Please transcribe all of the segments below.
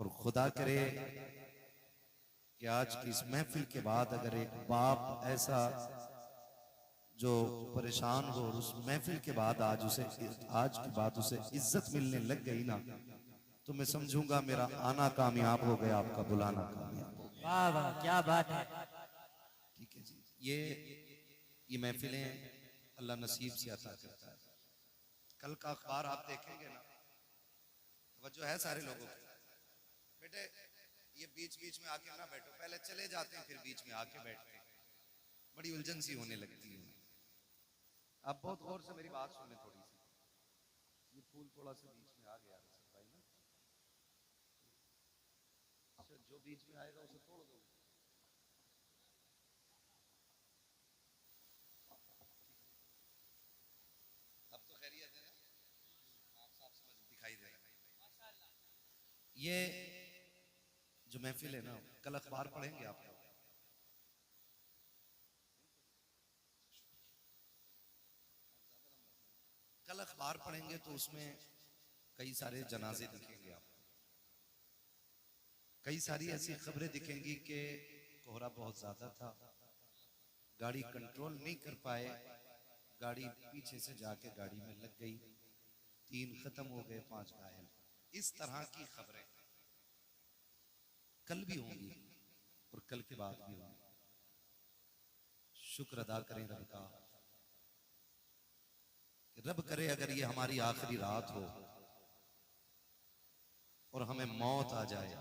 और खुदा करे कि आज की इस महफिल के बाद अगर एक बाप ऐसा जो परेशान हो और उस महफिल के बाद आज के बाद उसे इज्जत मिलने लग गई ना, तो मैं समझूंगा मेरा आना कामयाब हो गया, आपका बुलाना कामयाब हो गया। वाह वाह क्या बात है। ठीक है जी, ये महफिलें अल्लाह नसीब से अता करता है। कल का अखबार आप देखेंगे ना, तवज्जो है सारे लोगों की? बेटे ये बीच बीच में आके ना बैठो, पहले चले जाते हैं फिर बीच में आके बैठते हैं, बड़ी उलझन सी होने लगती है। आप बहुत गौर से मेरी बात सुने थोड़ी सी। ये फूल थोड़ा सा बीच में आ गया भाई ना, जो बीच में आएगा उसे तोड़ दो। अब तो खैरियत है ना, आप साफ समझ दिखाई दे रहा है। ये जो महफिल है ना, कल अखबार पढ़ेंगे आप लोग, कल अखबार पढ़ेंगे तो उसमें कई सारे जनाजे दिखेंगे आपको, कई सारी ऐसी खबरें दिखेंगी कि कोहरा बहुत ज्यादा था, गाड़ी कंट्रोल नहीं कर पाए, गाड़ी पीछे से जाके गाड़ी में लग गई, 3 खत्म हो गए, 5 घायल। इस तरह की खबरें कल भी होंगी और कल के बाद भी होंगी। शुक्र अदा करें रब का, रब करे अगर ये हमारी आखिरी रात हो और हमें मौत आ जाए,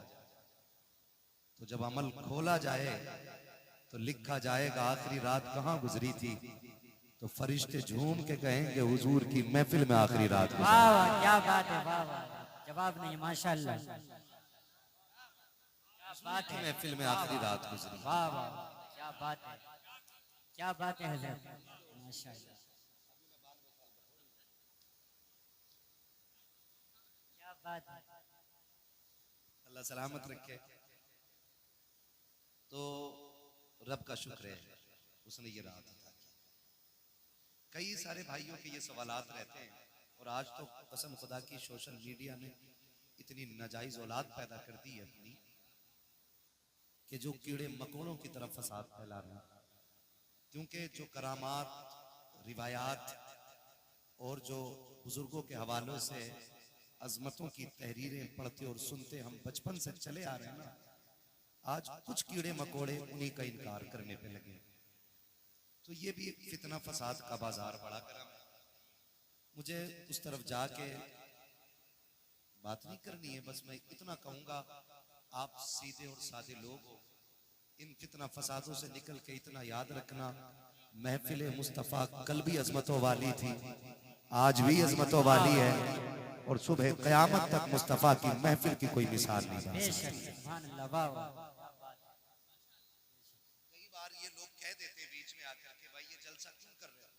तो जब अमल खोला जाए तो लिखा जाएगा आखिरी रात कहां गुजरी थी, तो फरिश्ते झूम के कहेंगे हुजूर की महफिल में आखिरी रात गुजारी। वाह वाह क्या बात है, वाह वाह जवाब नहीं, माशाल्लाह क्या बात है, महफिल में आखिरी रात गुजरी। वाह वाह क्या बात है, क्या बात है हजरत, माशाल्लाह क्या बात है। अल्लाह सलामत रखे। तो रब का शुक्र है उसने ये रात अता की। कई सारे भाइयों के ये सवालात रहते हैं, और आज तो कसम खुदा की सोशल मीडिया ने इतनी नाजायज औलाद पैदा कर दी है अपनी, कि जो कीड़े मकोड़ों की तरफ फसाद फैला रहे हैं। क्योंकि जो करामात, रिवायात और जो बुजुर्गों के हवालों से अजमतों की तहरीरें पढ़ते और सुनते हम बचपन से चले आ रहे हैं ना, आज कुछ कीड़े मकोड़े उन्हीं का इनकार करने पे लगे। तो ये भी एक फितना फसाद का बाजार बड़ा गर्म है। मुझे उस तरफ जाके बात नहीं करनी है, बस मैं इतना कहूंगा, आप सीधे और सादे लोग हो, इन फितना फसादों से निकल के इतना याद रखना, महफिल मुस्तफ़ा कल भी अजमतों वाली थी, आज भी अजमतों वाली है, और सुबह क़यामत तक मुस्तफ़ा की महफिल की कोई मिसाल नहीं बन सकती। सुभान अल्लाह, वाह वाह कई बार ये लोग कह देते बीच में आकर के भाई ये जलसा क्यों कर रहे हो,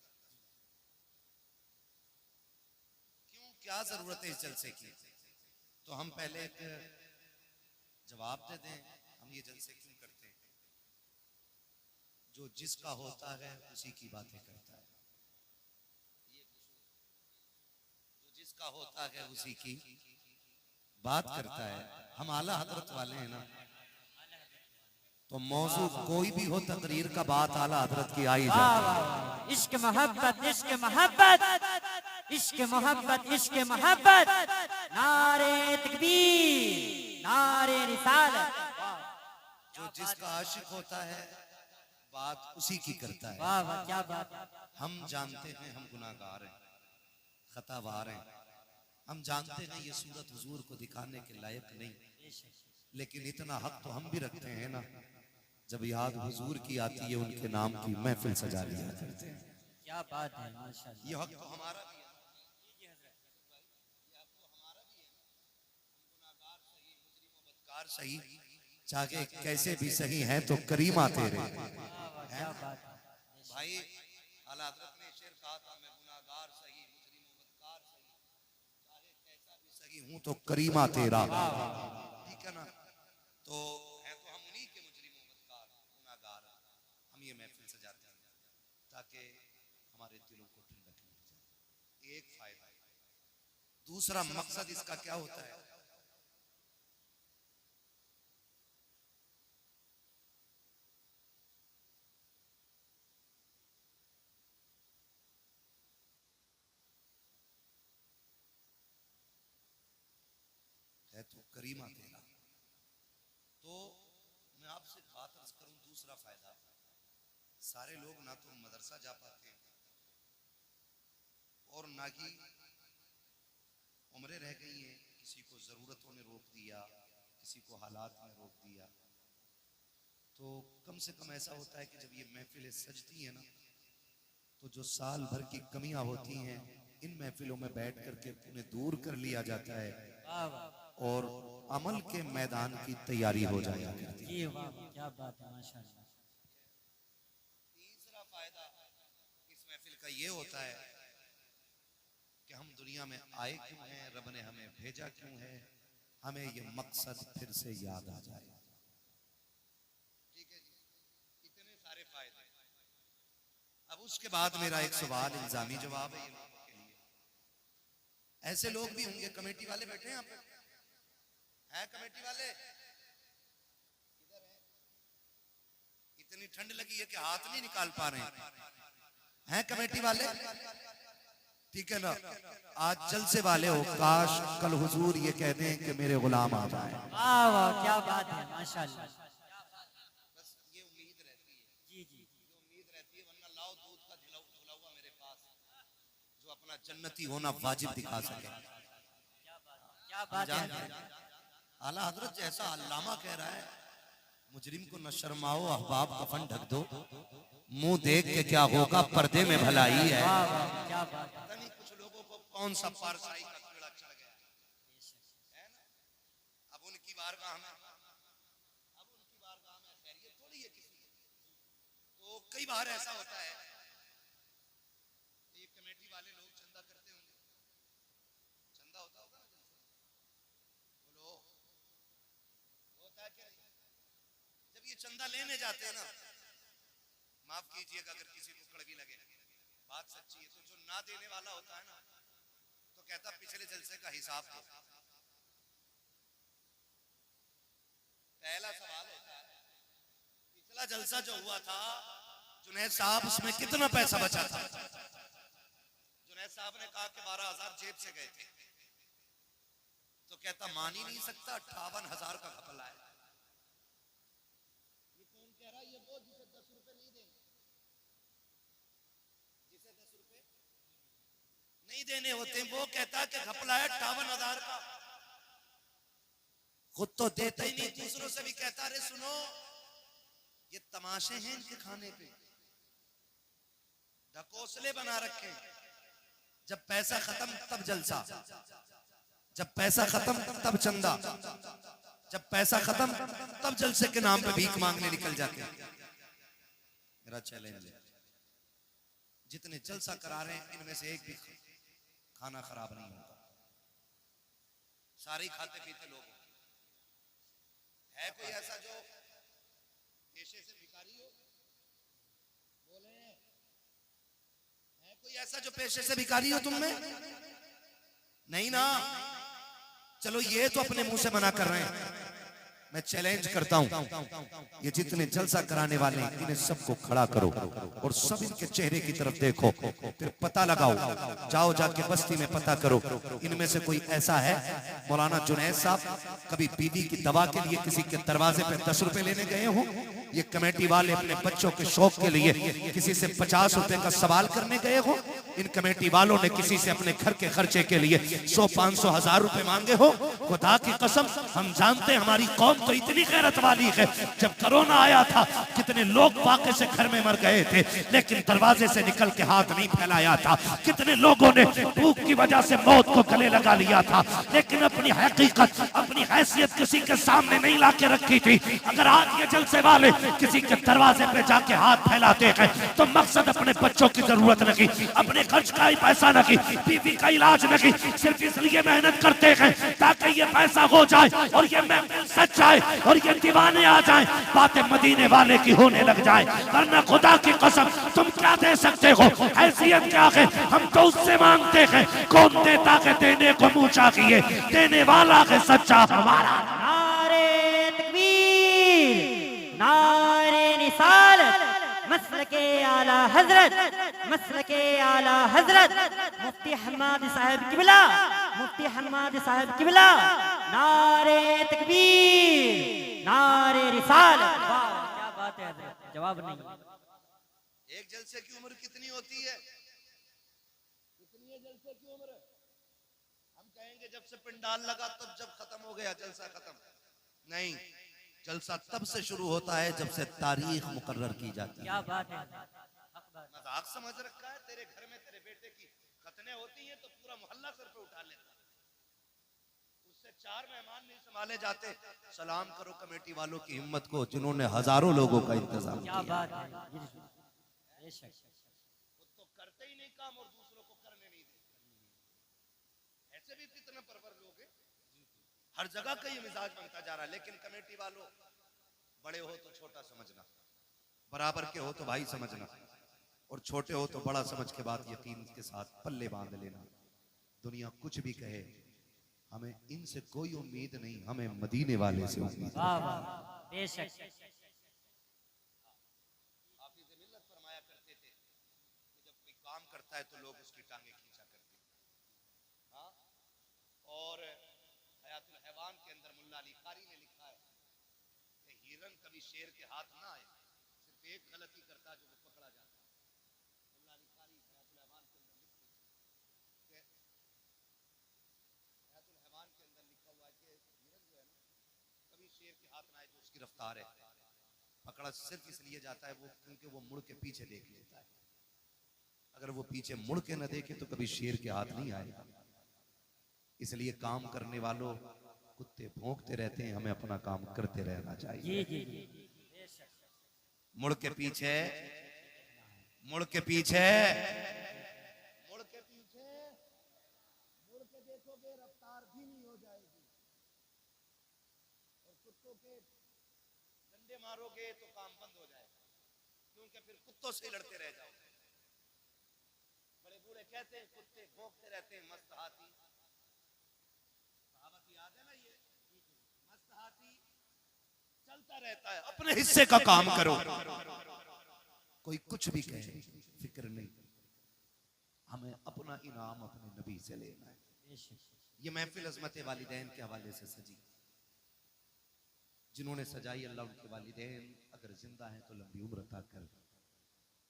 क्यों, क्या जरूरत है इस जलसे की? तो हम पहले एक जवाब दे दें, हम ये जलसे क्यों करते हैं? जो जिसका होता है उसी की बातें करता है, जो जिसका होता है उसी की बात करता है। हम आला हजरत वाले हैं ना, तो मौजू कोई भी हो तकरीर का बात आला हजरत की आई जाए। इश्क मोहब्बत, इश्क मोहब्बत, इश्क मोहब्बत, इश्क मोहब्बत, नारे तकबीर, नारे रिसालत। जो जिसका आशिक होता है बात उसी की करता है। वाह वाह क्या बात है। हम जानते हैं हम गुनाहगार हैं, खतावार हैं, हम जानते हैं ये सूरत हुजूर को दिखाने के लायक नहीं, लेकिन इतना हक तो हम भी रखते हैं ना, जब याद हुजूर की आती है उनके नाम की महफिल सजा लिया करते हैं। क्या बात है, माशाल्लाह ये हक तो हमारा भी है, गुनाहगार सही, चाहे कैसे भी सही है तो करीमा तेरे। क्या बात है। भाई आला हज़रत ने शेर कहा था, मैं गुनाहगार सही, मुजरिम व बदकार सही, चाहे कैसा भी सही हूं तो करीमा तेरा। ठीक है ना? तो है तो हम उन्हीं के मुजरिम व बदकार, गुनाहगार। हम ये महफिल सजाते हैं ताकि हमारे दिलों को ठंडक मिल जाए, एक फायदा। दूसरा मकसद इसका क्या होता है? करीमा तेरा। तो मैं आपसे एक बात अर्ज करूं, दूसरा फायदा, सारे लोग ना तो मदरसा जा पाते हैं और ना ही उम्रें रह गई हैं, किसी को जरूरतों ने रोक दिया, किसी को हालात ने रोक दिया। तो कम से कम ऐसा होता है कि जब ये महफिलें सजती हैं ना, तो जो साल भर की कमियां होती हैं इन महफिलों में बैठ करके उन्हें दूर कर लिया जाता है वाह वाह और अमल के मैदान की तैयारी हो जाया करती है। जी, वाह क्या बात है, माशाल्लाह। तीसरा फायदा इस महफिल का ये होता है कि हम दुनिया में आए क्यों हैं, रब ने हमें भेजा क्यों है, हमें ये मकसद फिर से याद आ जाए। ठीक है जी, इतने सारे फायदे। अब उसके बाद मेरा एक सवाल इल्जामी जवाब है ये लोगों के लिए। ऐसे लोग भी होंगे, कमेटी वाले बैठे हैं यहाँ पे, हैं कमेटी वाले किधर हैं? इतनी ठंड लगी है कि हाथ नहीं निकाल पा रहे हैं कमेटी वाले? ठीक है ना, आज जलसे वाले हो, काश कल हुजूर ये कह दें कि मेरे गुलाम आ जाए। वाह वाह क्या बात है, माशाल्लाह। बस ये उम्मीद रहती है, जी जी, ये उम्मीद रहती है, वरना लाओ दूध का धुला हुआ मेरे पास, जो अपना जन्नती होना वाजिब दिखा सके। क्या बात है। आला हजरत जैसा अल्लामा कह रहा है, मुजरिम को न शर्माओ अहबाब कफन ढक दो, मुंह देख के क्या होगा पर्दे में भलाई है। वाह वाह क्या बात है। पता नहीं कुछ लोगों को कौन सा पारसाई का कीड़ा चढ़ गया है ना। अब उनकी बारगाह में खैरियत थोड़ी है किसी की। तो कई बार ऐसा होता है, ये कमेटी वाले लोग चंदा करते होंगे, चंदा होता होगा ना, बोलो होता है क्या? जब ये चंदा लेने जाते हैं ना, माफ कीजिएगा अगर किसी को कड़वी लगे, बात सच्ची है, तो जो ना देने वाला होता है ना, तो कहता पिछले जलसे का हिसाब दो। पहला सवाल होता है, पिछला जलसा जो हुआ था जुनैद साहब, उसमें कितना पैसा बचा था? जुनैद साहब ने कहा कि 12,000 जेब से गए थे। तो कहता मान ही नहीं सकता, 58,000 का घपला है। ये कौन कह रहा है? ये वो जिसे 10 रुपए नहीं देने, जिसे 10 रुपए नहीं देने होते, वो कहता कि घपला है 58,000 का। खुद तो देता ही नहीं, दूसरों से भी कहता, अरे सुनो ये तमाशे हैं इनके खाने पे, ढकोसले बना रखे, जब पैसा खत्म तब जलसा, जब पैसा खत्म तब चंदा, जब पैसा खत्म तब जलसे के नाम पे भीख मांगने निकल जाते हैं। मेरा चैलेंज है, जितने जलसा करा रहे हैं इनमें से एक भी खाना खराब नहीं होगा, सारे खाते पीते लोग। है कोई ऐसा जो पेशे से भिखारी हो? बोले, है कोई ऐसा जो पेशे से भिखारी हो तुम में? नहीं ना। चलो ये तो अपने मुंह से मना कर रहे हैं, मैं चैलेंज करता हूं, ये जितने जलसा कराने वाले हैं इन्हें सबको खड़ा करो और सब इनके चेहरे की तरफ देखो, फिर पता लगाओ, जाओ जाके बस्ती में पता करो, इनमें से कोई ऐसा है? मौलाना जुनैद साहब कभी बीवी की दवा के लिए किसी के दरवाजे पे 10 रुपए लेने गए हो? ये कमेटी वाले अपने बच्चों के शौक के लिए किसी से 50 रुपए का सवाल करने गए हो? इन कमेटी वालों ने किसी से अपने घर के खर्चे के लिए 100, 500, 1000 रुपए मांगे हो? खुदा की कसम हम जानते हैं हमारी कौम तो इतनी गैरत वाली है, जब कोरोना आया था कितने लोग वाकई से घर में मर गए थे, लेकिन दरवाजे से निकल के हाथ नहीं फैलाया था। कितने लोगों ने भूख की वजह से मौत को गले लगा लिया था, लेकिन अपनी हकीकत, अपनी हैसियत किसी के सामने नहीं ला के रखी थी। अगर आज ये जलसे वाले किसी के दरवाजे पे जाके हाथ फैलाते हैं तो मकसद अपने बच्चों की जरूरत नहीं, अपने खर्च का ही पैसा नहीं, बीवी का इलाज नहीं, सिर्फ इसलिए मेहनत करते हैं ताकि ये पैसा हो जाए और ये महफिल सच जाए और ये दीवाने आ जाएं, बातें मदीने वाले की होने लग जाए। वरना खुदा की कसम तुम क्या दे सकते हो? हैसियत क्या है? हम तो उससे मांगते हैं, कौन देता है देने को मुंह चाहिए, देने वाला है सच्चा हमारा। नारे तकबीर, नारे निसालत, मसलके आला हजरत, मसलके आला हजरत मुफ्ती हम्माद साहब किबला, मुफ्ती हम्माद साहब किबला नारे तकबीर, नारे रिसालत। वाह क्या बात है हजरत, जवाब नहीं। एक जलसे की उम्र कितनी होती है? कितनी है जलसे की उम्र? हम कहेंगे जब से पिंडाल लगा तब जब खत्म हो गया जलसा खत्म। नहीं, जलसा तब से शुरू होता है जब से तारीख मुकर्रर की जाती है। क्या बात है, मजाक समझ रखा है? तेरे घर में तेरे बेटे की खतने होती है तो पूरा मोहल्ला सर पे उठा लेता है, उससे 4 मेहमान नहीं संभाले जाते। सलाम करो कमेटी वालों की हिम्मत को जिन्होंने हजारों लोगों का इंतजाम क्या किया। बात है, बेशक। वो तो करते ही नहीं काम और दूसरों को करने नहीं देते। ऐसे भी कितने परवर लोग हैं, हर जगह का ये मिजाज बनता जा रहा है। लेकिन कमेटी वालों, बड़े हो तो छोटा समझना, बराबर के हो तो भाई समझना, और छोटे हो तो बड़ा समझ के बाद यकीन के साथ पल्ले बांध लेना। दुनिया कुछ भी कहे, हमें इनसे कोई उम्मीद नहीं, हमें मदीने वाले से उम्मीद है। वाह वाह, बेशक। हाफिज़ मिल्लत फरमाया करते थे कि जब कोई काम करता है तो लोग उसकी टांगे खींचा करते हैं। हाँ? और हयातुल हैवान के अंदर मुल्ला अली कारी ने लिखा है कि हिरन कभी शेर के हाथ ना आए, सिर्फ एक गलती करता जो वो पकड़ा जाता। मुल्ला अली कारी हयातुल हैवान के अंदर लिखते हैं कि हयातुल हैवान के अंदर लिखा हुआ है कि हिरन जो है ना, कभी शेर के हाथ ना आए जो उसकी रफ्तार है। पकड़ा सिर्फ इसलिए जाता है वो क्योंकि वो मुड़ के पीछे देख लेता है। अगर वो पीछे मुड़ के न देखे तो कभी शेर के हाथ नहीं आएगा। इसलिए काम करने वालों, कुत्ते भौंकते रहते हैं, हमें अपना काम करते रहना चाहिए। जी जी जी, मुड़ के पीछे, मुड़ के पीछे, मुड़ के पीछे, मुड़ के देखोगे रफ्तार धीमी हो जाएगी, और कुत्तों के डंडे मारोगे तो काम बंद हो जाएगा, क्योंकि फिर कुत्तों से लड़ते रह जाओगे। बड़े बूढ़े कहते हैं कुत्ते भौंकते रहते हैं, मस्त हाथी। कहावत याद है ना ये, मस्त हाथी चलता रहता है, अपने हिस्से का काम करो। कोई कुछ भी कहे फिक्र नहीं, हमें अपना इनाम अपने नबी से लेना है। ये महफिल अज़मत वालिदैन के हवाले से सजी, जिन्होंने सजाई अल्लाह उनके वालिदैन अगर जिंदा हैं तो लंबी उम्र अता कर,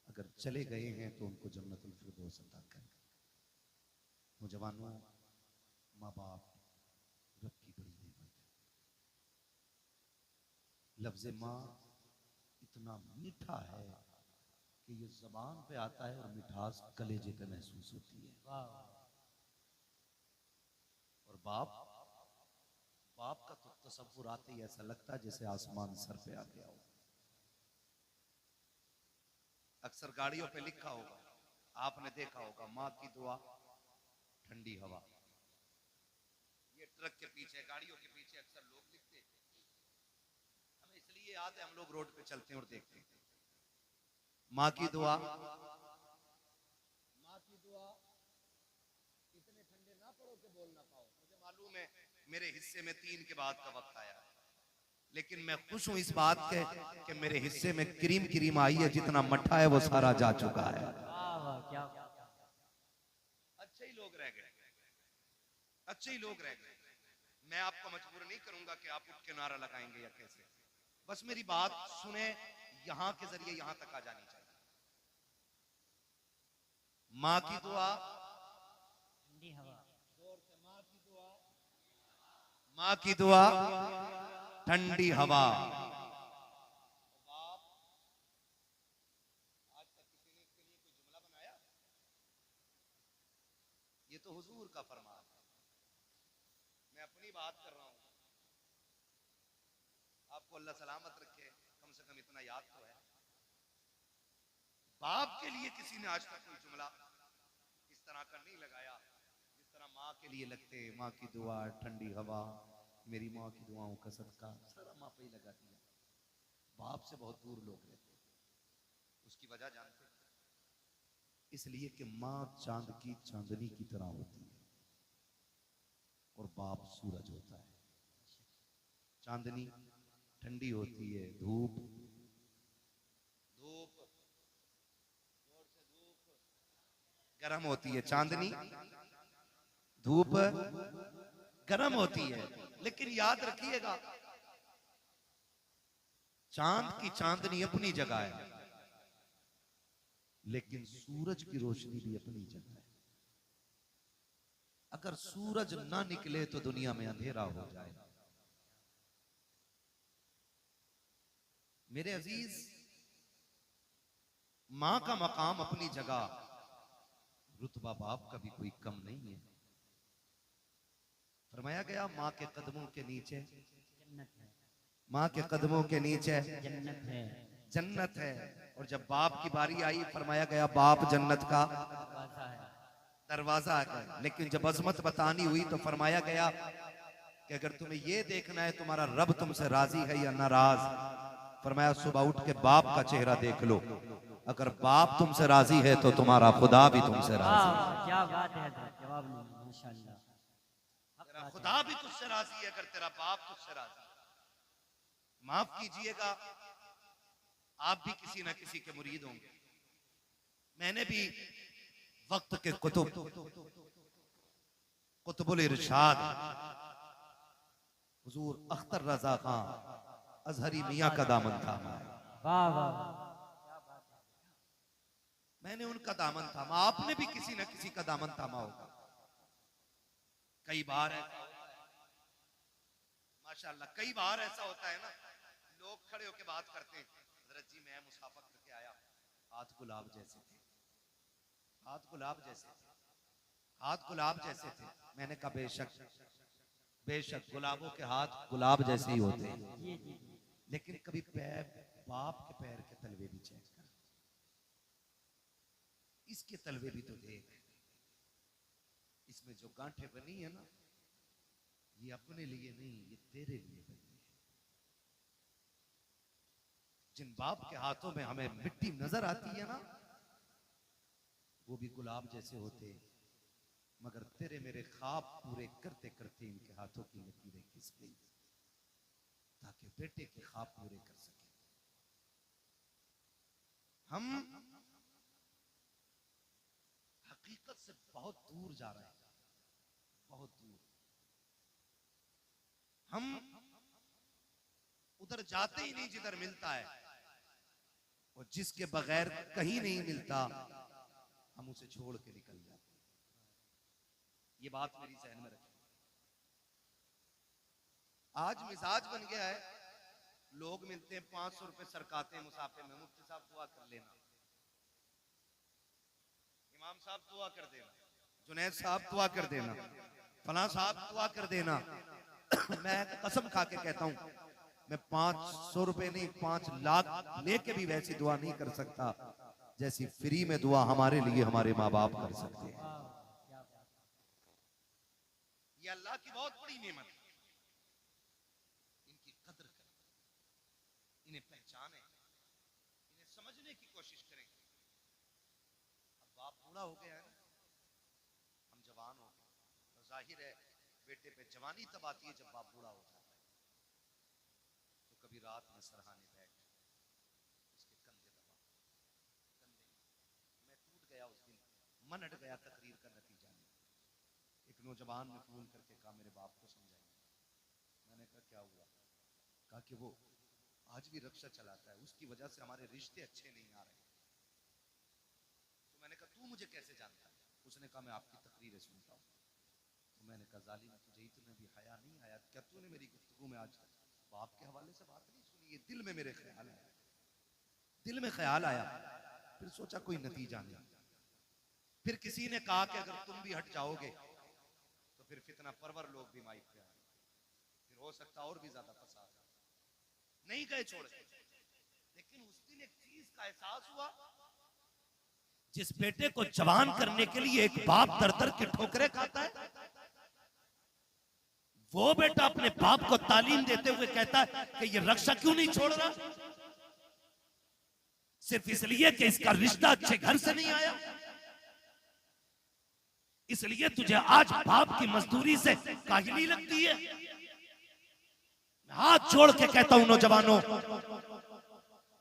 अगर चले गए हैं तो उनको जन्नतुल फिरदौस अता कर। नौजवानों, माँ बाप रब की बड़ी नेमत है। लफ्ज़ माँ इतना मीठा है कि ये ज़बान पे आता है और मिठास कलेजे पे महसूस होती है। और बाप, बाप का तो तसव्वुर आते ही ऐसा लगता है जैसे आसमान सर पे आ गया हो। अक्सर गाड़ियों पे लिखा होगा, आपने देखा होगा, माँ की दुआ ठंडी हवा। ये ट्रक के पीछे, गाड़ियों के पीछे अक्सर लोग लिखते हैं। हमें इसलिए याद है, हम लोग रोड पे चलते हैं और देखते हैं माँ की दुआ, माँ की दुआ। इतने ठंडे ना पड़ो कि बोल ना पाओ। मुझे मालूम है मेरे हिस्से में 3 के बाद का वक्त आया है, लेकिन मैं खुश हूं इस बात के कि मेरे हिस्से में क्रीम क्रीम आई है, जितना मट्ठा है वो सारा जा चुका है। अच्छे ही लोग रह गए, अच्छे ही लोग रह गए। मैं आपको मजबूर नहीं करूंगा कि आप उठ के नारा लगाएंगे या कैसे, बस मेरी बात सुने, यहां के जरिए यहां तक आ जानी चाहिए। माँ की दुआ ठंडी हवा, जोर से माँ की दुआ, माँ की दुआ ठंडी हवा। बाप, आज तक किसी ने इसके लिए कोई जुमला बनाया? ये तो हुजूर का फरमान है, मैं अपनी बात कर रहा हूं। आपको अल्लाह सलामत रखे, कम से कम इतना याद तो है। बाप के लिए किसी ने आज तक कोई जुमला इस तरह का नहीं लगाया जिस तरह माँ के लिए लगते। माँ की दुआ, ठंडी हवा, मेरी माँ की दुआओं का सदका, सारा माँ पे ही लगा दिया। बाप से बहुत दूर लोग रहते हैं। उसकी वजह जानते हैं? इसलिए कि माँ चांद की चांदनी की तरह होती है और बाप सूरज होता है। चांदनी ठंडी होती है, धूप, धूप जोर से धूप गर्म होती है। चांदनी धूप गर्म होती है, लेकिन याद रखिएगा, चांद की चांदनी अपनी जगह है, लेकिन सूरज की रोशनी भी अपनी जगह है। अगर सूरज ना निकले तो दुनिया में अंधेरा हो जाए। मेरे अजीज, मां का मकाम अपनी जगह, रुतबा बाप का भी कोई कम नहीं है। फरमाया गया मां के कदमों के नीचे जन्नत है, मां के कदमों के नीचे जन्नत है, जन्नत है। और जब बाप की बारी आई, फरमाया गया बाप जन्नत का दरवाजा है। दरवाजा है। लेकिन जब अजमत बतानी हुई तो फरमाया गया कि अगर तुम्हें यह देखना है तुम्हारा रब तुमसे राजी है या नाराज, फरमाया सुबह उठ के बाप का चेहरा देख लो, अगर बाप तुमसे राजी है तो तुम्हारा खुदा भी तुमसे राजी है। वाह, क्या बात है हजरत, जवाब नहीं, माशाल्लाह। तेरा खुदा भी तुझसे राजी है अगर तेरा बाप तुझसे राजी है। माफ कीजिएगा, आप भी किसी ना किसी के मुरीद होंगे। मैंने भी वक्त के कुतुबुल इरशाद हुजूर अख्तर रजा खान अजहरी मियां का दामन थामा है। वाह वाह वाह, मैंने उनका दामन थामा, आपने भी किसी ना किसी का दामन थामा होगा। कई बार ऐसा होता है, माशाल्लाह, कई बार ऐसा होता है ना, लोग खड़े होकर बात करते हैं, हजरत जी मैं मुसाफा करके आया, हाथ गुलाब जैसे थे, हाथ गुलाब जैसे थे, हाथ गुलाब जैसे थे। मैंने कहा बेशक बेशक गुलाबों के हाथ गुलाब जैसे ही होते हैं, जी जी, लेकिन कभी पैर, बाप के पैर के तलवे भी चेक कर, इसके तलवे भी तो देख, इसमें जो गांठें बनी है ना, ये अपने लिए नहीं, ये तेरे लिए बनी है। जिन बाप के हाथों में हमें मिट्टी नजर आती है ना, वो भी गुलाब जैसे होते, मगर तेरे मेरे ख्वाब पूरे करते करते इनके हाथों की लकीरें खिस गई, ताकि बेटे के ख्वाब पूरे कर सके। हम हकीकत से बहुत दूर जा रहे हैं, बहुत दूर। हम उधर जाते ही नहीं जिधर मिलता है, और जिसके बगैर कहीं नहीं मिलता हम उसे छोड़ के निकल जाते हैं। ये बात मेरी जहन में रखें। आज मिजाज बन गया है, लोग मिलते हैं 500 रुपए सरकाते हैं मुसाफे में, मुफ्ती साहब दुआ कर लेना, इमाम साहब दुआ कर देना, जुनैद साहब दुआ कर देना, फलां साहब दुआ कर देना। मैं कसम खा के कहता हूं, मैं 500 रुपए नहीं 5 लाख लेके भी वैसी दुआ नहीं कर सकता जैसी फ्री में दुआ हमारे लिए हमारे माँ बाप कर सकते हैं। ये अल्लाह की बहुत बड़ी नेमत है, इनकी कदर करें, इन्हें पहचानें, इन्हें समझने की कोशिश करें। अब बाप बूढ़ा हो गया है ना, हम जवान हो गए, तो जाहिर है बेटे पे जवानी तब आती है जब बाप बूढ़ा हो जाता है। तो कभी रात में सरहाने बैठ, उसके कंधे दबा, कंधे, मैं टूट गया उस दिन, मन हट गया तकरीर का नतीजा नहीं। एक नौजवान ने फोन करके कहा मेरे बाप को समझाइए। मैंने कहा क्या हुआ? कहा कि वो आज भी रिक्शा चलाता है, उसकी वजह से हमारे रिश्ते अच्छे नहीं आ रहे। तो मैंने कहा तू मुझे कैसे जानता है? उसने कहा मैं आपकी तकरीरें सुनता हूँ। तो मैंने कहा जालिम, तुझे इतना भी हया नहीं आया क्या? तूने मेरी गुफ्तगू में आज बाप के हवाले से बात नहीं सुनी? ये दिल में मेरे ख्याल आया, दिल में ख्याल आया, फिर सोचा कोई नतीजा नहीं। फिर किसी ने कहा कि अगर तुम भी हट जाओगे तो फिर फितना परवर लोग भी माइक पे आए, फिर हो सकता और भी ज्यादा फसाद। नहीं गए छोड़ के, लेकिन उस दिन एक चीज का एहसास हुआ, जिस बेटे को जवान करने के लिए एक बाप दर दर के ठोकरे खाता है, वो बेटा अपने बाप को तालीम देते हुए कहता है कि ये रक्षा क्यों नहीं छोड़ रहा? सिर्फ इसलिए कि इसका रिश्ता अच्छे घर से नहीं आया, इसलिए तुझे आज बाप की मजदूरी से काहिली लगती है। मैं हाथ जोड़ के कहता हूं नौजवानों,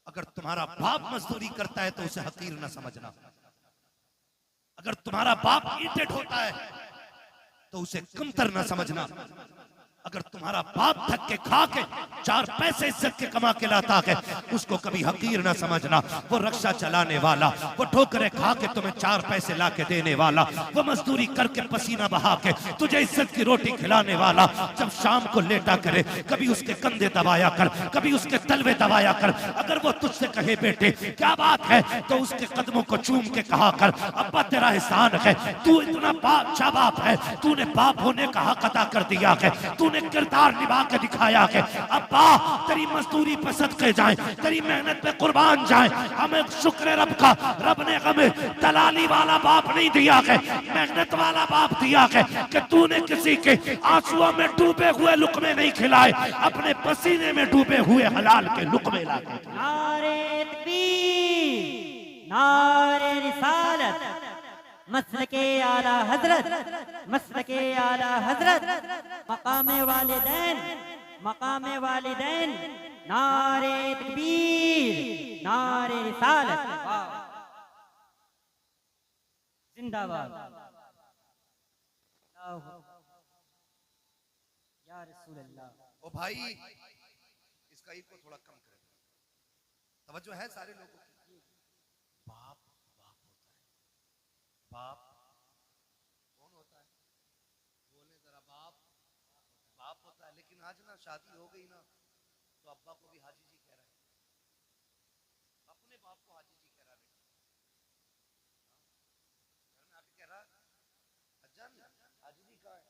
अगर तुम्हारा बाप मजदूरी करता है तो उसे हकीर ना समझना। अगर तुम्हारा बाप ईंटें ढोता है तो उसे कमतर ना समझना। अगर तुम्हारा बाप थक के खा के 4 पैसे इज्जत के कमा के लाता है, उसको कभी हकीर ना समझना। वो रक्षा चलाने वाला, वो ठोकरे खा के तुम्हें 4 पैसे ला के देने वाला, वो मजदूरी करके पसीना बहा के तुझे इज्जत की रोटी खिलाने वाला, जब शाम को लेटा करे कभी उसके कंधे दबाया कर, कभी उसके तलवे दबाया कर। अगर वो तुझसे कहे बेटे क्या बात है, तो उसके कदमों को चूम के कहा कर अब्बा तेरा एहसान है, तू इतना अच्छा बाप है, तूने बाप होने का हक अदा कर दिया है, तूने किरदार निभा के दिखाया है। अब्बा तेरी मजदूरी पे सदके जाए, तेरी मेहनत पे कुर्बान जाए। हमें शुक्र है रब का, रब ने हमें दलाली वाला बाप नहीं दिया है, मेहनत वाला बाप दिया है कि तूने किसी के आंसुओं में डूबे हुए लुकमे नहीं खिलाए, अपने पसीने में डूबे हुए हलाल के लुकमे लाके। नारे तकबीर, नारे रिसालत, मसलके आला हजरत, मसलके आला हजरत, मकामे वालिदैन, मकामे वालिदैन, नारे तकबीर, नारे रिसालत, जिंदाबाद। या रसूल अल्लाह। ओ भाई इसका ईको थोड़ा कम करें, तवज्जो है सारे लोगों की। बाप बाप होता है, बाप कौन होता है, बोले जरा। बाप बाप होता है, लेकिन आज ना शादी हो गई ना तो अब्बा को भी हाजी जी कह रहा है, अपने बाप को हाजी जी कह रहा है। घर में आके कह रहा हज्जन, हाजी जी कहाँ है?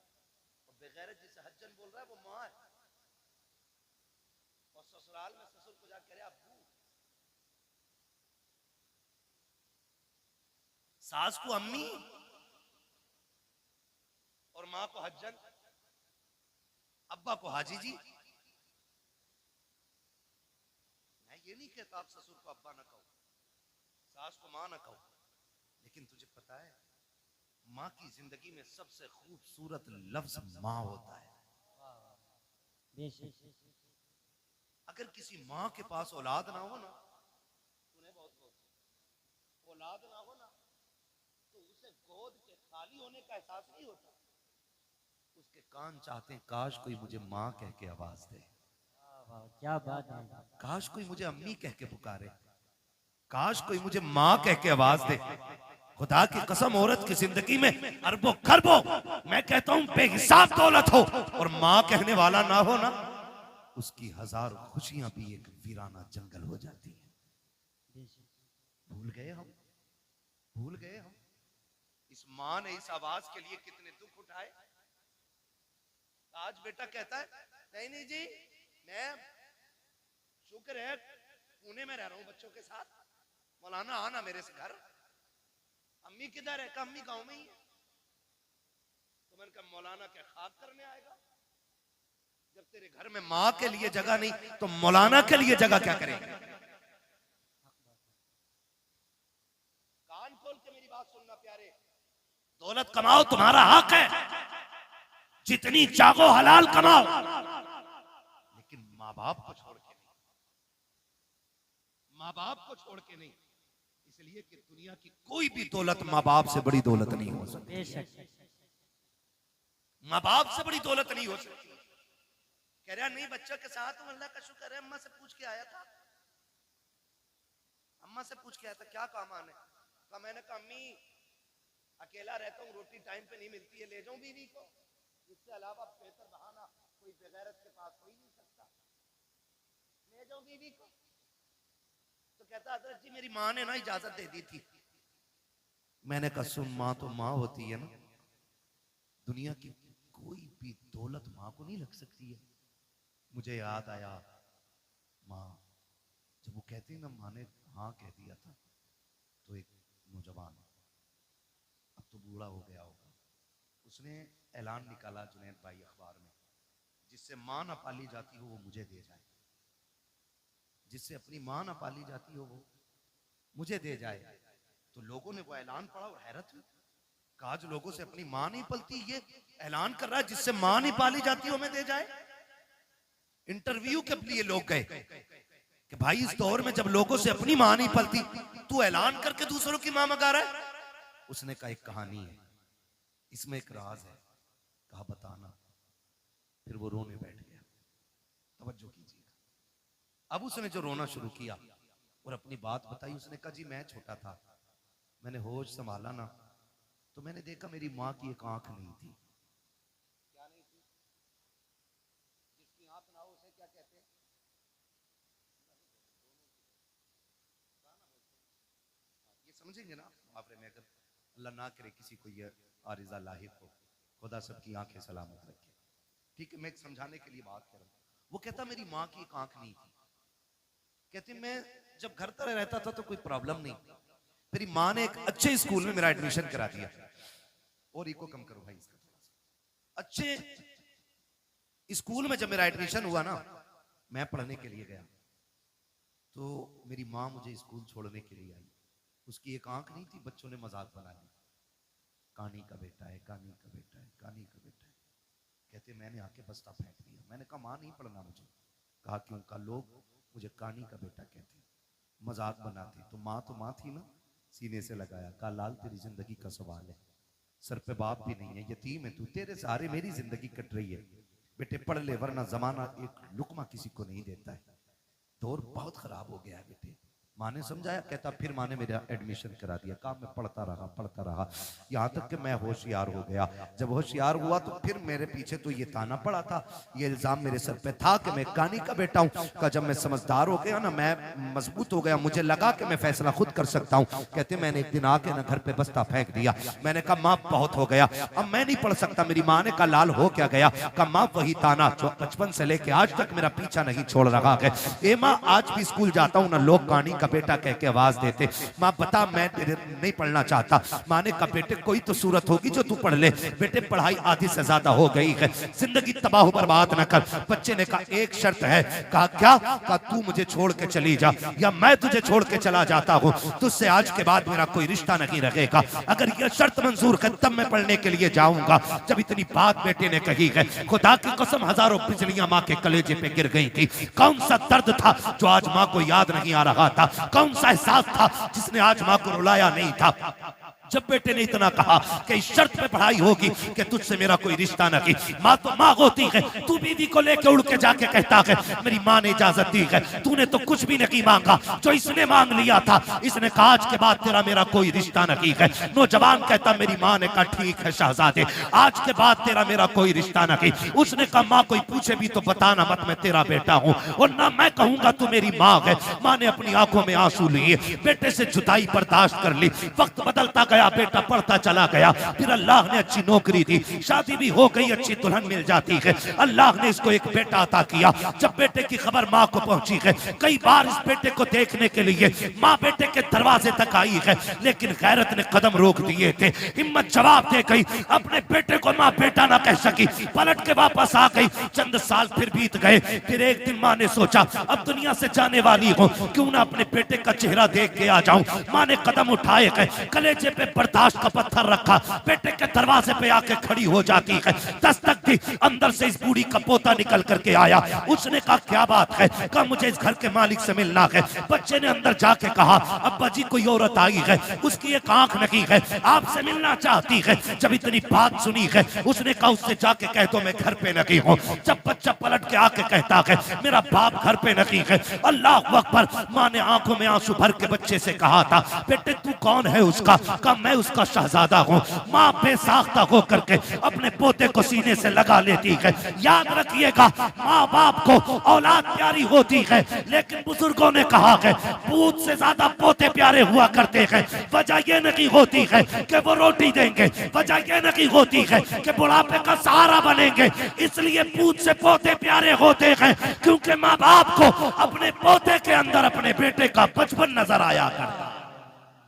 और बेगैरत जिसे हज्जन बोल रहा है वो माँ है, और ससुराल में ससुर को जाकर कह रहा अब्बू। सास को अम्मी और माँ को हज्जन, अब्बा को हाजी जी। मैं ये नहीं कहता आप ससुर को अब्बा ना कहो, सास को माँ ना कहो, लेकिन तुझे पता है माँ की जिंदगी में सबसे खूबसूरत लफ्ज माँ होता है। अगर किसी माँ के पास औलाद ना हो ना, उन्हें बहुत औलाद ना हो ना, तो उसे गोद के खाली होने का एहसास नहीं होता। उसके कान चाहते हैं काश कोई मुझे माँ कह के आवाज दे, क्या बात है। काश कोई मुझे अम्मी कह के पुकारे, काश कोई मुझे माँ कह के आवाज दे। खुदा की कसम औरत की जिंदगी में अरबों खरबों, मैं कहता हूं बेहिसाब दौलत हो और माँ कहने वाला ना हो ना, उसकी हजारों खुशियां भी एक वीराना जंगल हो जाती है। भूल गए हम, भूल गए हम इस माँ ने इस आवाज के लिए कितने दुख उठाए। आज बेटा कहता है नहीं नहीं जी, मैं शुक्र है पुणे में रह रहा हूं बच्चों के साथ, मौलाना आना मेरे से घर। अम्मी किधर है? अम्मी गांव में ही है। तो मैंने कहा मौलाना क्या खाक करने आएगा? जब तेरे घर में माँ के लिए जगह नहीं तो मौलाना के लिए जगह क्या करेगा? कान खोल के मेरी बात सुनना प्यारे, दौलत कमाओ तुम्हारा हक है, जितनी चाहो हलाल कमाओ, लेकिन माँ बाप को छोड़ के नहीं, माँ बाप को छोड़ के नहीं। इसलिए कि दुनिया की कोई भी दौलत माँ बाप से बड़ी दौलत नहीं हो सकती, माँ बाप से बड़ी दौलत नहीं हो सकती। कह रहा नहीं बच्चों के साथ हूं, अल्लाह का शुक्र है, अम्मा से पूछ के आया था, अम्मा से पूछ के आया था क्या काम आने का। मैंने कहा अम्मी अकेला रहता हूँ, रोटी टाइम पे नहीं मिलती है, ले जाऊं बीवी को, इससे अलावा बेहतर बहाना कोई बेगैरत के पास हो ही नहीं सकता, ले जाऊं बीवी को। तो कहता हजरत जी मेरी माँ ने ना इजाजत दे दी थी। मैंने कहा सुन, माँ तो माँ होती है ना, दुनिया की कोई भी दौलत माँ को नहीं लग सकती है। मुझे याद आया माँ, जब वो कहती ना माँ ने हाँ कह दिया था, तो एक नौजवान, अब तो बूढ़ा हो गया होगा, उसने ऐलान निकाला जुनैद भाई अखबार में, जिससे माँ ना पाली जाती हो वो मुझे दे जाए, जिससे अपनी माँ ना पाली जाती हो वो मुझे दे जाए। तो लोगों ने वो ऐलान पढ़ा और हैरत हुई, कहा जो लोगों से अपनी माँ नहीं पलती, ये ऐलान कर रहा है जिससे माँ नहीं पाली जाती हो हमें दे जाए। इंटरव्यू के लिए लोग गए कि भाई इस दौर में जब लोगों से अपनी माँ नहीं पलती, तू ऐलान करके दूसरों की माँ मगा रहा है। उसने कहा एक कहानी है, इसमें एक राज है। कहा बताना। फिर वो रोने बैठ गया। तवज्जो कीजिएगा। अब उसने जो रोना शुरू किया और अपनी बात बताई, उसने कहा जी मैं छोटा था, मैंने होश संभाला ना तो मैंने देखा मेरी माँ की एक आंख नहीं थी। क्या नहीं थी? जिसकी आंख ना हो उसे क्या कहते हैं? ये समझेंगे ना मुहावरे में, अगर अल्लाह ना करे किसी को ये आरिज़ा लाहिक हो, खुदा सबकी आंखें सलामत रखे। ठीक है, मैं समझाने के लिए बात कर रहा हूँ। वो कहता मेरी माँ की एक आंख नहीं थी। कहते मैं जब घर पर रहता था तो कोई प्रॉब्लम नहीं, मेरी माँ ने एक अच्छे स्कूल में मेरा एडमिशन करा दिया। और इको कम करो भाई इसका थोड़ा सा। अच्छे स्कूल में जब मेरा एडमिशन हुआ ना, मैं पढ़ने के लिए गया तो मेरी माँ मुझे स्कूल छोड़ने के लिए आई। उसकी एक आंख नहीं थी, बच्चों ने मजाक बना ली, कानी का बेटा है, कानी का बेटा है, कानी का बेटा है। कहते मैंने आके बस्ता फेंक दिया। मैंने कहा माँ नहीं पढ़ना मुझे। कहा क्यों? का लोग मुझे कानी का बेटा कहते, मजाक बनाते। तो माँ थी ना, सीने से लगाया। कहा लाल तेरी जिंदगी का सवाल है, सर पे बाप भी नहीं है, यतीम है तू, तेरे सहारे मेरी जिंदगी कट रही है। बेटे पढ़ ले वरना जमाना एक लुकमा किसी को नहीं देता है। दौर बहुत खराब हो गया है बेटे। माँ ने समझाया। कहता फिर माँ ने मेरा एडमिशन करा दिया। काम में पढ़ता रहा यहाँ तक कि मैं होशियार हो गया। जब होशियार हुआ तो फिर मेरे पीछे तो ये ताना पड़ा था, ये इल्जाम मेरे सर पे था कि मैं कानी का बेटा हूँ। का जब मैं समझदार हो गया ना, मैं मजबूत हो गया, मुझे लगा कि मैं फैसला खुद कर सकता हूँ। कहते मैंने एक दिन आके ना घर पे बस्ता फेंक दिया। मैंने कहा माँ बहुत हो गया, अब मैं नहीं पढ़ सकता। मेरी माँ ने कहा लाल हो क्या गया? कहा माँ वही ताना जो बचपन से लेके आज तक मेरा पीछा नहीं छोड़ रहा है। ए माँ आज भी स्कूल जाता हूँ ना, लोग कानी का बेटा कह के आवाज देते। माँ बता मैं नहीं पढ़ना चाहता। माँ ने कहा बेटे कोई तो सूरत होगी जो तू पढ़ ले। बेटे पढ़ाई आधी से ज्यादा हो गई है, जिंदगी तबाह बर्बाद न कर। बच्चे ने कहा एक शर्त है। कहा क्या? कहा तू मुझे छोड़ के चली जा या मैं तुझे छोड़ के चला जाता हूँ, तुझसे आज के बाद मेरा कोई रिश्ता नहीं रहेगा। अगर यह शर्त मंजूर है तब मैं पढ़ने के लिए जाऊंगा। जब इतनी बात बेटे ने कही है, खुदा की कसम हजारों बिजलियां माँ के कलेजे पे गिर गई थी। कौन सा दर्द था जो आज माँ को याद नहीं आ रहा था? कौन सा एहसास था जिसने आज माँ को रुलाया नहीं था? जब बेटे ने इतना कहा कि इस शर्त पे पढ़ाई होगी कि तुझसे मेरा कोई रिश्ता नहीं। माँ तो माँ होती है, तू बीवी को लेके उड़ के जाके कहता है मेरी माँ ने इजाजत दी है, तूने तो कुछ भी नहीं मांगा, जो इसने मांग लिया था। इसने कहा आज के बाद तेरा मेरा कोई रिश्ता नहीं है। नौजवान कहता मेरी माँ ने कहा ठीक है शहजादे, आज के बाद तेरा मेरा कोई रिश्ता नहीं। उसने कहा माँ कोई पूछे भी तो बताना मत मैं तेरा बेटा हूँ, और ना मैं कहूंगा तू मेरी माँ है। माँ ने अपनी आंखों में आंसू लिए, बेटे से जुदाई बर्दाश्त कर ली। वक्त बदलता गया, बेटा पढ़ता चला गया। फिर अल्लाह ने अच्छी नौकरी दी, शादी भी हो गई, अच्छी दुल्हन मिल जाती है। अल्लाह ने इसको एक बेटा अता किया। जब बेटे की खबर माँ को पहुंची है, कई बार इस बेटे को देखने के लिए माँ बेटे के दरवाजे तक आई है, लेकिन गैरत ने कदम रोक दिए थे। हिम्मत जवाब दे गई, अपने बेटे को माँ बेटा ना कह सकी, पलट के वापस आ गई। चंद साल फिर बीत गए। फिर एक दिन माँ ने सोचा अब दुनिया से जाने वाली हूँ, क्यों ना अपने बेटे का चेहरा देख के आ जाऊं। माँ ने कदम उठाए गए, कलेजे पे बर्दाश्त का पत्थर रखा, बेटे के दरवाजे पे आके खड़ी हो जाती है। दस्तक दी, अंदर से इस बूढ़ी का पोता निकल करके आया। उसने कहा क्या बात है? कहा मुझे इस घर के मालिक से मिलना है। बच्चे ने अंदर जाके कहा अब्बा जी कोई औरत आई है, उसकी एक आंख नहीं है, आपसे मिलना चाहती है। जब इतनी बात सुनी है, उसने कहा उससे जाके कह दो मैं घर पे नहीं हूँ। जब बच्चा पलट के आके कहता है मेरा बाप घर पे नहीं है, अल्लाह अकबर। माँ ने आंखों में आंसू भर के बच्चे से कहा था बेटे तू कौन है उसका? कहा मैं उसका शहजादा हूँ। माँ बेसाख्ता होकर के अपने पोते को सीने से लगा लेती है। याद रखिएगा माँ बाप को औलाद प्यारी होती है, लेकिन बुजुर्गों ने कहा है पूत से ज्यादा पोते प्यारे हुआ करते हैं। वजह यह नहीं होती है कि वो रोटी देंगे, वजह यह नहीं होती है कि बुढ़ापे का सहारा बनेंगे। इसलिए पूत से पोते प्यारे होते हैं क्योंकि माँ बाप को अपने पोते के अंदर अपने बेटे का बचपन नजर आया करता।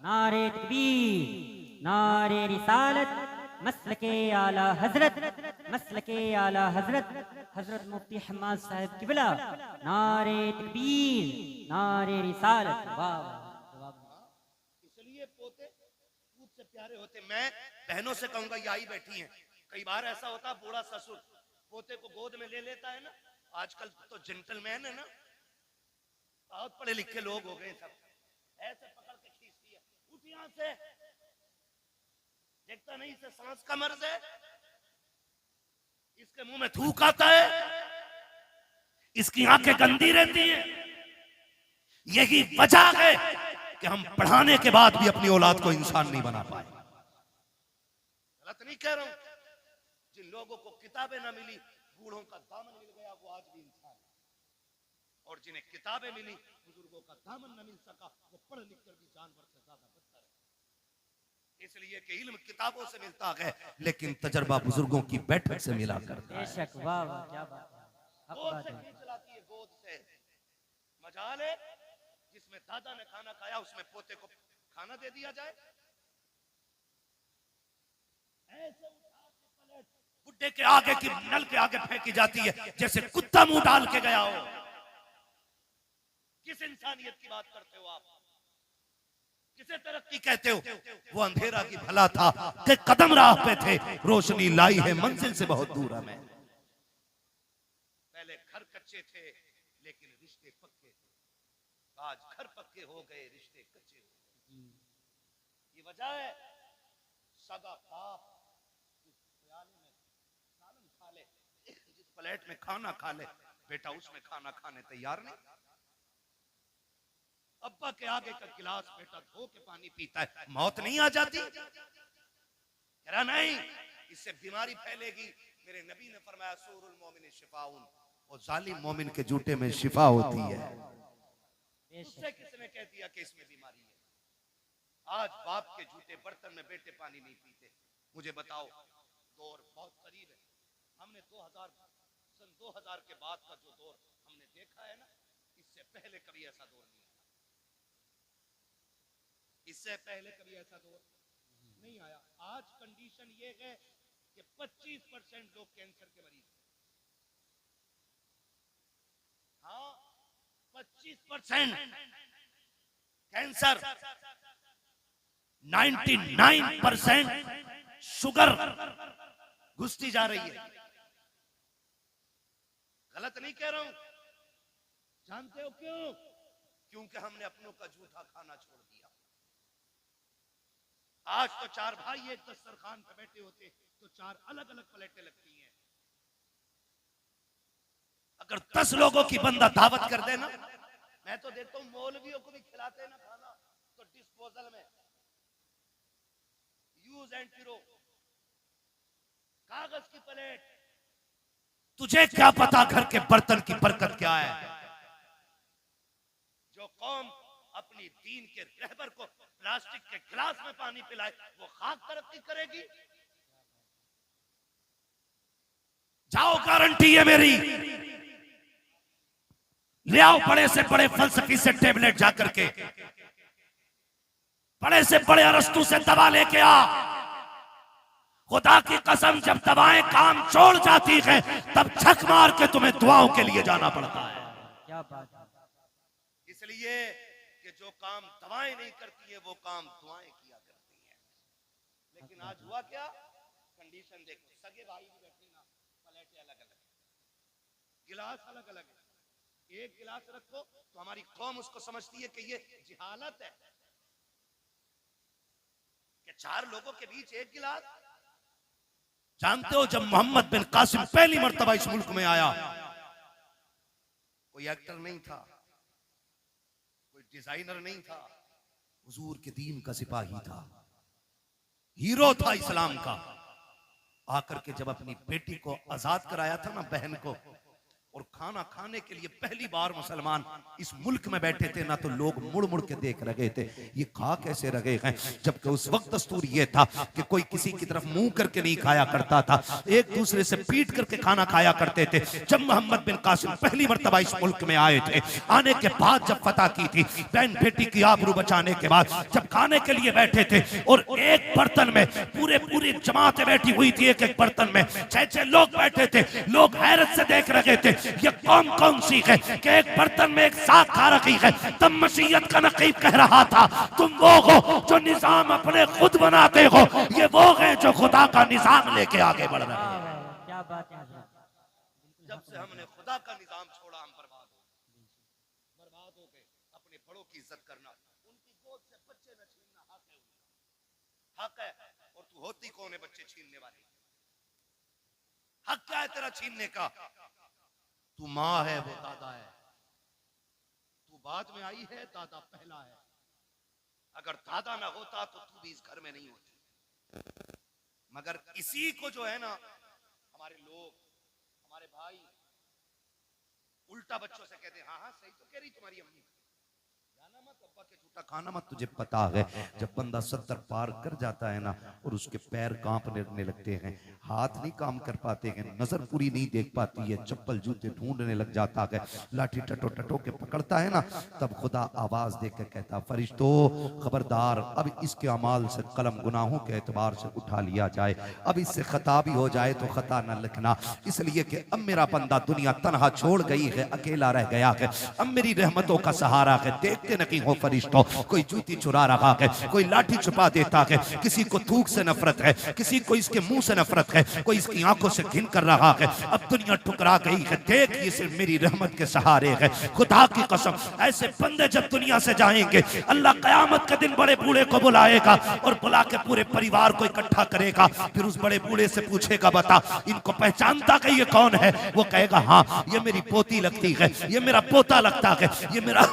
नारे तकबीर, नारे रिसालत, मसलके आला हजरत, मसलके आला हजरत, हजरत मुफ्ती हम्माद साहब किबला। नारे तकबीर, नारे रिसालत। वाह इसलिए पोते पूत से प्यारे होते। मैं बहनों से कहूंगा ये आई बैठी हैं, कई बार ऐसा होता है बूढ़ा ससुर पोते को गोद में ले लेता है ना, आजकल तो जेंटलमैन है ना, बहुत पढ़े लिखे लोग हो गए सब, ऐसे पकड़ के खींचती है, उठ यहां से, देखता नहीं से सांस का मर्ज है। इसके मुंह में थूक आता है, इसकी आंखें गंदी रहती हैं। यही वजह है कि हम पढ़ाने के बाद भी अपनी औलाद को इंसान नहीं बना पाए। गलत नहीं कह रहा हूं। जिन लोगों को किताबें ना मिली, बूढ़ों का दामन मिल गया, वो आज भी इंसान है। और जिन्हें किताबें मिली, बुजुर्गों का दामन न मिल सका, वो पढ़ लिख कर भी जानवर से ज्यादा बदतर है। इसलिए कि इल्म किताबों से मिलता है, लेकिन तजर्बा बुजुर्गों की बैठक से मिला करता है। बेशक, वाह वाह, क्या बात है। हक गोद बात से है। खींच लाती है, गोद से। मजाल है जिसमें दादा ने खाना खाया, उसमें पोते को खाना दे दिया जाए। ऐसे उठा के पलट बुड्ढे के आगे की नल के आगे फेंकी जाती है, जैसे कुत्ता मुंह डाल के गया हो। किस इंसानियत की बात करते हो आप? किसे तरक्की कहते हो? वो अंधेरा की भला था कि कदम राह पे थे, रोशनी लाई है मंजिल से बहुत दूर हमें। पहले घर कच्चे थे लेकिन रिश्ते पक्के थे, आज घर पक्के हो गए, रिश्ते कच्चे हो गए। ये वजह है सगा बाप जिस प्याले में सालन खा ले, जिस प्लेट में खाना खा ले, बेटा उसमें खाना खाने तैयार नहीं। अब्बा के आगे का गिलास बेटा धो के पानी पीता है, मौत नहीं आ जाती? कह रहा नहीं, इससे बीमारी फैलेगी। मेरे नबी ने फरमाया सूरुल मोमिन शिफाउन, और जालिम मोमिन के जूते में शिफा होती है। उससे किसने कह दिया कि इसमें बीमारी है? आज बाप के जूते बर्तन में बेटे पानी नहीं पीते। मुझे बताओ, दौर बहुत करीब है। हमने 2000 के बाद का जो दौर हमने देखा है ना, इससे पहले कभी ऐसा दौर नहीं आया। इससे पहले कभी ऐसा दौर नहीं आया। आज कंडीशन ये है कि 25% लोग कैंसर के मरीज हैं। हाँ, 25% कैंसर, 99% शुगर घुसती जा रही है। गलत नहीं कह रहा हूं। जानते हो क्यों? क्योंकि हमने अपनों का झूठा खाना छोड़ दिया। आज तो 4 भाई एक दस्तरखान पे बैठे होते तो 4 अलग अलग प्लेटें लगती हैं। अगर 10 लोगों की बंदा दावत कर देना, मैं तो देखता हूं मौलवियों को भी खिलाते हैं ना खाना, तो डिस्पोजल में यूज एंड थ्रो, कागज की प्लेट। तुझे क्या पता घर के बर्तन की बरकत क्या है? जो कौम अपनी दीन के रहबर को प्लास्टिक के गिलास में पानी पिलाए, वो खाक तरक्की करेगी? जाओ, गारंटी है मेरी। ले आओ बड़े से बड़े फलसफी से टेबलेट जाकर के, बड़े से बड़े अरस्तु से दवा लेके आ। खुदा की कसम, जब दवाएं काम छोड़ जाती हैं, तब छक मार के तुम्हें दुआओं के लिए जाना पड़ता है। क्या बात है। इसलिए कि जो काम दवाएं नहीं करती है, वो काम दुआएं किया करती हैं। लेकिन आज हुआ क्या? कंडीशन देखो, सगे भाई भी बैठे ना, प्लेटें अलग अलग, गिलास अलग अलग है। एक गिलास रखो तो हमारी कौम उसको समझती है कि ये जिहालत है कि 4 लोगों के बीच एक गिलास। जानते हो, जब मोहम्मद बिन कासिम पहली मर्तबा इस मुल्क में आया, कोई एक्टर नहीं था, कोई डिजाइनर नहीं था, हुजूर के दीन का सिपाही था, हीरो था इस्लाम का। आकर के जब अपनी बेटी को आजाद कराया था ना, बहन को, और खाना खाने के लिए पहली बार मुसलमान इस मुल्क में बैठे थे ना, तो लोग मुड़ मुड़ के देख रहे थे, ये खा कैसे रहे हैं। जबकि उस वक्त दस्तूर ये था कि कोई किसी की तरफ मुंह करके नहीं खाया करता था, एक दूसरे से पीट करके खाना खाया करते थे। जब मोहम्मद बिन कासिम पहली मर्तबा इस मुल्क में आए थे, आने के बाद जब फतह की थी, बहन बेटी की आबरू बचाने के बाद जब खाने के लिए बैठे थे, और एक बर्तन में पूरी जमातें बैठी हुई थी, एक एक बर्तन में 6-6 लोग बैठे थे, लोग हैरत से देख रहे थे, ये कौम कौन सी है कि एक बर्तन में एक साथ खा रखी है। तब मसीहत का नकीब कह रहा था, तुम वो हो जो निजाम अपने खुद बनाते हो, ये वो है जो खुदा का निजाम लेके आगे बढ़ रहे हैं। क्या बात है। जब से हमने खुदा का निजाम छोड़ा, हम बर्बाद हो गए। अपने बड़ों की इज्जत करना, उनकी गोद से बच्चे न छीनना हक है। और तू होती कौन है बच्चे छीनने वाली? हक क्या है तेरा छीनने का? तू माँ है, वो दादा है। तू बाद में आई है, दादा पहला है। अगर दादा ना होता तो तू भी इस घर में नहीं होती। मगर इसी को जो है ना हमारे लोग, हमारे भाई उल्टा बच्चों से कहते हैं, हाँ हाँ सही तो कह रही तुम्हारी अम्मी, जाना मत, अब्बा के झूठा खाना मत। तुझे पता है जब बंदा 70 पार कर जाता है ना और उसके पैर कांपने लगते हैं, हाथ नहीं काम कर पाते हैं, नजर पूरी नहीं देख पाती है, चप्पल जूते ढूंढने लग जाता है, लाठी टटो टटो के पकड़ता है ना, तब खुदा आवाज देकर कहता, फरिश्तों खबरदार, अब इसके अमाल से कलम गुनाहों के एतबार से उठा लिया जाए, अब इससे खता भी हो जाए तो खता न लिखना, इसलिए कि अब मेरा बंदा दुनिया तनहा छोड़ गई है, अकेला रह गया है, अब मेरी रहमतों का सहारा है। देखते नहीं हो फरिश्तों, कोई जूती चुरा रहा है, कोई लाठी छुपा देता है, किसी को थूक से नफरत है, किसी को इसके मुंह से नफरत है, कोई इसकी आंखों से घिन कर रहा है, अब दुनिया ठुकरा गई है, देख ये सिर्फ मेरी रहमत के सहारे है। खुदा की कसम, ऐसे बंदे जब दुनिया से जाएंगे, अल्लाह कयामत के दिन बड़े बूढ़े को बुलाएगा और बुला के पूरे परिवार को इकट्ठा करेगा, फिर उस बड़े बूढ़े से पूछेगा, बता इनको पहचानता कि ये कौन है? वो कहेगा, हाँ ये मेरी पोती लगती है, ये मेरा पोता लगता है, ये मेरा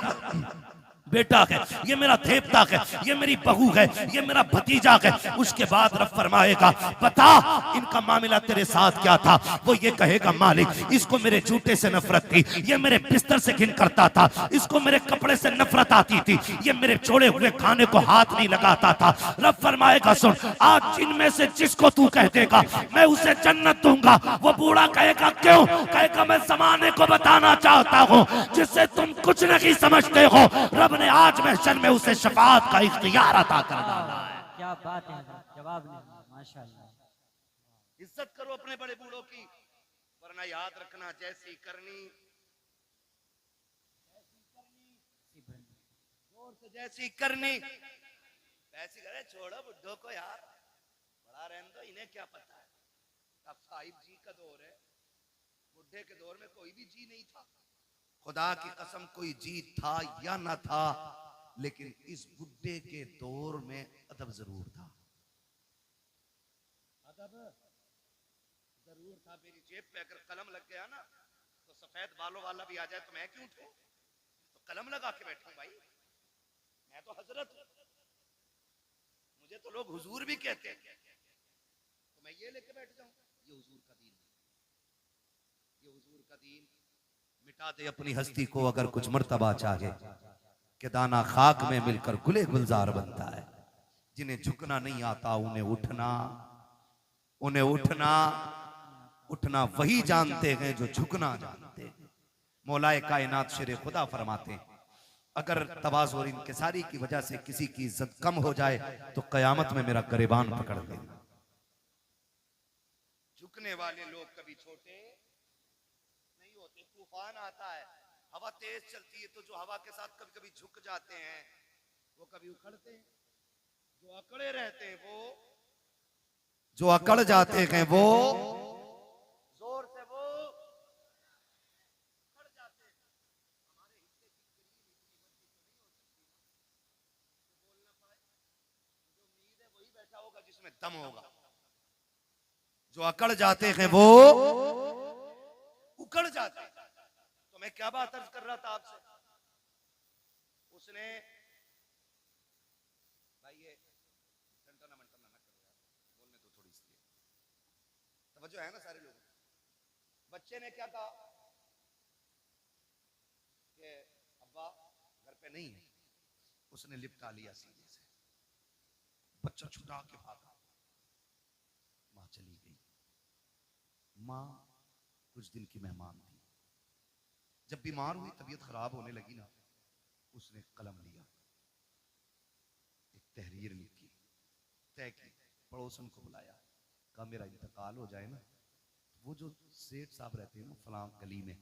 बेटा है, ये मेरा देवता है, ये मेरी बहू है, ये मेरा भतीजा है। उसके बाद रब फरमाएगा, बता इनका मामला तेरे साथ क्या था? वो ये कहेगा, मालिक इसको मेरे जूते से नफरत थी, ये मेरे बिस्तर से घिन करता था, इसको मेरे कपड़े से नफरत आती थी, ये मेरे छोड़े हुए खाने को हाथ नहीं लगाता था। रब फरमाएगा, सुन, आज जिनमें से जिसको तू कह देगा मैं उसे जन्नत दूंगा। वो बूढ़ा कहेगा, क्यों? कहेगा, मैं जमाने को बताना चाहता हूँ जिससे तुम कुछ नहीं समझते हो, रब ने आज महशर में उसे शफाअत का इख्तियार अता कर डाला है। क्या बात है, जवाब नहीं, माशाअल्लाह। इज्जत करो अपने बड़े बूढ़ों की, वरना याद रखना जैसी करनी जोर से, जैसी करनी वैसी करे। छोड़ो बुड्ढों को यार, बड़ा रहने दो, इन्हें क्या पता है। अब साहिब जी का दौर है, बुढ़े के दौर में कोई भी जी नहीं था। खुदा की कसम, कोई जी था या ना था, लेकिन इस बुड्ढे के दौर में अदब जरूर था। अदब जरूर था। मेरी जेब पे अगर कलम लग गया ना तो सफेद बालों वाला भी आ जाए तो मैं क्यों उठूं? तो कलम लगा के बैठूं भाई, मैं तो हजरत हूं, मुझे तो लोग हुजूर भी कहते हैं, तो मैं ये लेके बैठ जाऊं? ये हुजूर का दीन, ये हुजूर का दीन। मिटा दे अपनी हस्ती को अगर कुछ मर्तबा चाहे, कि दाना खाक में मिलकर गुले गुलजार बनता है। जिन्हें झुकना नहीं आता उन्हें उठना, उन्हें उठना उठना वही जानते हैं जो झुकना जानते हैं। मौलाए कायनात शेरे खुदा फरमाते हैं, अगर तवाज़ु और इंकिसारी की वजह से किसी की इज्जत कम हो जाए तो कयामत में मेरा गिरबान पकड़ लेना। झुकने वाले लोग कभी छोटे नहीं होते। तूफान आता है, हवा तेज चलती है, तो जो हवा के साथ कभी कभी झुक जाते हैं वो कभी उखड़ते हैं। जो अकड़े रहते हैं वो, जो अकड़ जाते हैं वो जोर से वो उखड़ जाते हैं। हमारे हिस्से की करीब इतनी बड़ी तो नहीं हो सकती, बोलना पाए। जो उम्मीद है वही बैठा होगा जिसमें दम होगा। जो अकड़ जाते हैं वो उकड़ जाते हैं। तो मैं क्या बात अर्ज कर रहा था आपसे, उसने भाई ये टंटना मंटना ना करो यार, बोलने तो थोड़ी सी तवज्जो है ना सारे लोग। बच्चे ने क्या कहा कि अब्बा घर पे नहीं है, उसने लिपटा लिया सीने से, बच्चा छुटा के भागा, मां चली गई। मां कुछ दिन की मेहमान थी, जब बीमार हुई, तबीयत खराब होने लगी ना, उसने कलम लिया, एक तहरीर लिखी, तय की, पड़ोसन को बुलाया, कहा मेरा इंतकाल हो जाए ना, वो जो सेठ साहब रहते हैं ना फलां गली में,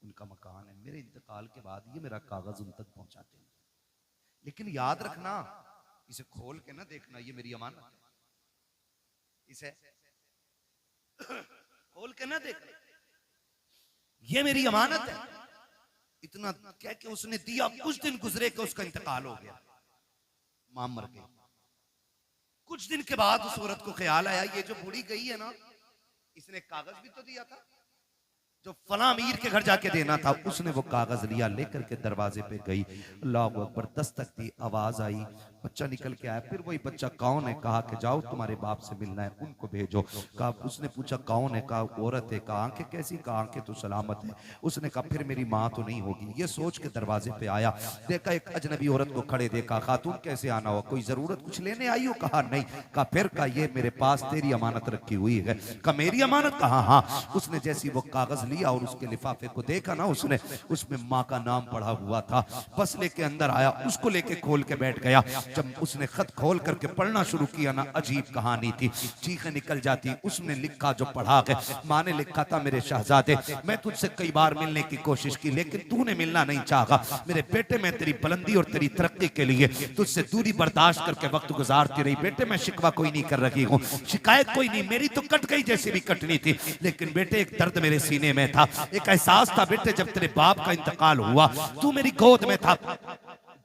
उनका मकान है, मेरे इंतकाल के बाद ये मेरा कागज उन तक पहुंचाते हैं, लेकिन याद रखना इसे खोल के ना देखना, ये मेरी अमानत है, इसे खोल के ना देखना, ये मेरी अमानत है। इतना कह के उसने दिया। कुछ दिन गुजरे कि उसका इंतकाल हो गया, मां मर गई। कुछ दिन के बाद उस औरत को ख्याल आया, ये जो बूढ़ी गई है ना, इसने कागज भी तो दिया था जो फला अमीर के घर जाके देना था। उसने वो कागज लिया, लेकर के दरवाजे पे गई, अल्लाह अकबर, दस्तक दी, आवाज आई, बच्चा निकल के आया। फिर वही बच्चा कौन है, कहा कि जाओ तुम्हारे बाप से मिलना है, उनको भेजो। कहा, उसने पूछा कौन है, कहा औरत है। कहा आंखें कैसी, कहा आंखें तो सलामत है। उसने कहा फिर मेरी माँ तो नहीं होगी। ये सोच के दरवाजे पे आया, देखा एक अजनबी औरत को खड़े देखा। खातून कैसे आना हो, कोई जरूरत कुछ लेने आई हो? कहा नहीं। कहा फिर? कहा ये मेरे पास तेरी अमानत रखी हुई है। कहा मेरी अमानत? कहा हाँ। उसने जैसी वो कागज लिया और उसके लिफाफे को देखा ना, उसने उसमें माँ का नाम पढ़ा हुआ था। बस लेके अंदर आया, उसको लेके खोल के बैठ गया। जब उसने खत खोल करके पढ़ना शुरू किया ना, अजीब कहानी थी, चीखें निकल जाती। उसने लिखा जो पढ़ा के, माँ ने लिखा था, मेरे शहजादे मैं तुझसे कई बार मिलने की कोशिश की लेकिन तूने मिलना नहीं चाहा। मेरे बेटे मैं तेरी बुलंदी और तेरी तरक्की के लिए तुझसे दूरी बर्दाश्त करके वक्त गुजारती रही। बेटे मैं शिकवा कोई नहीं कर रही हूँ, शिकायत कोई नहीं, मेरी तो कट गई जैसी भी कटनी थी। लेकिन बेटे एक दर्द मेरे सीने में था, एक एहसास था बेटे, जब तेरे बाप का इंतकाल हुआ तू मेरी गोद में था।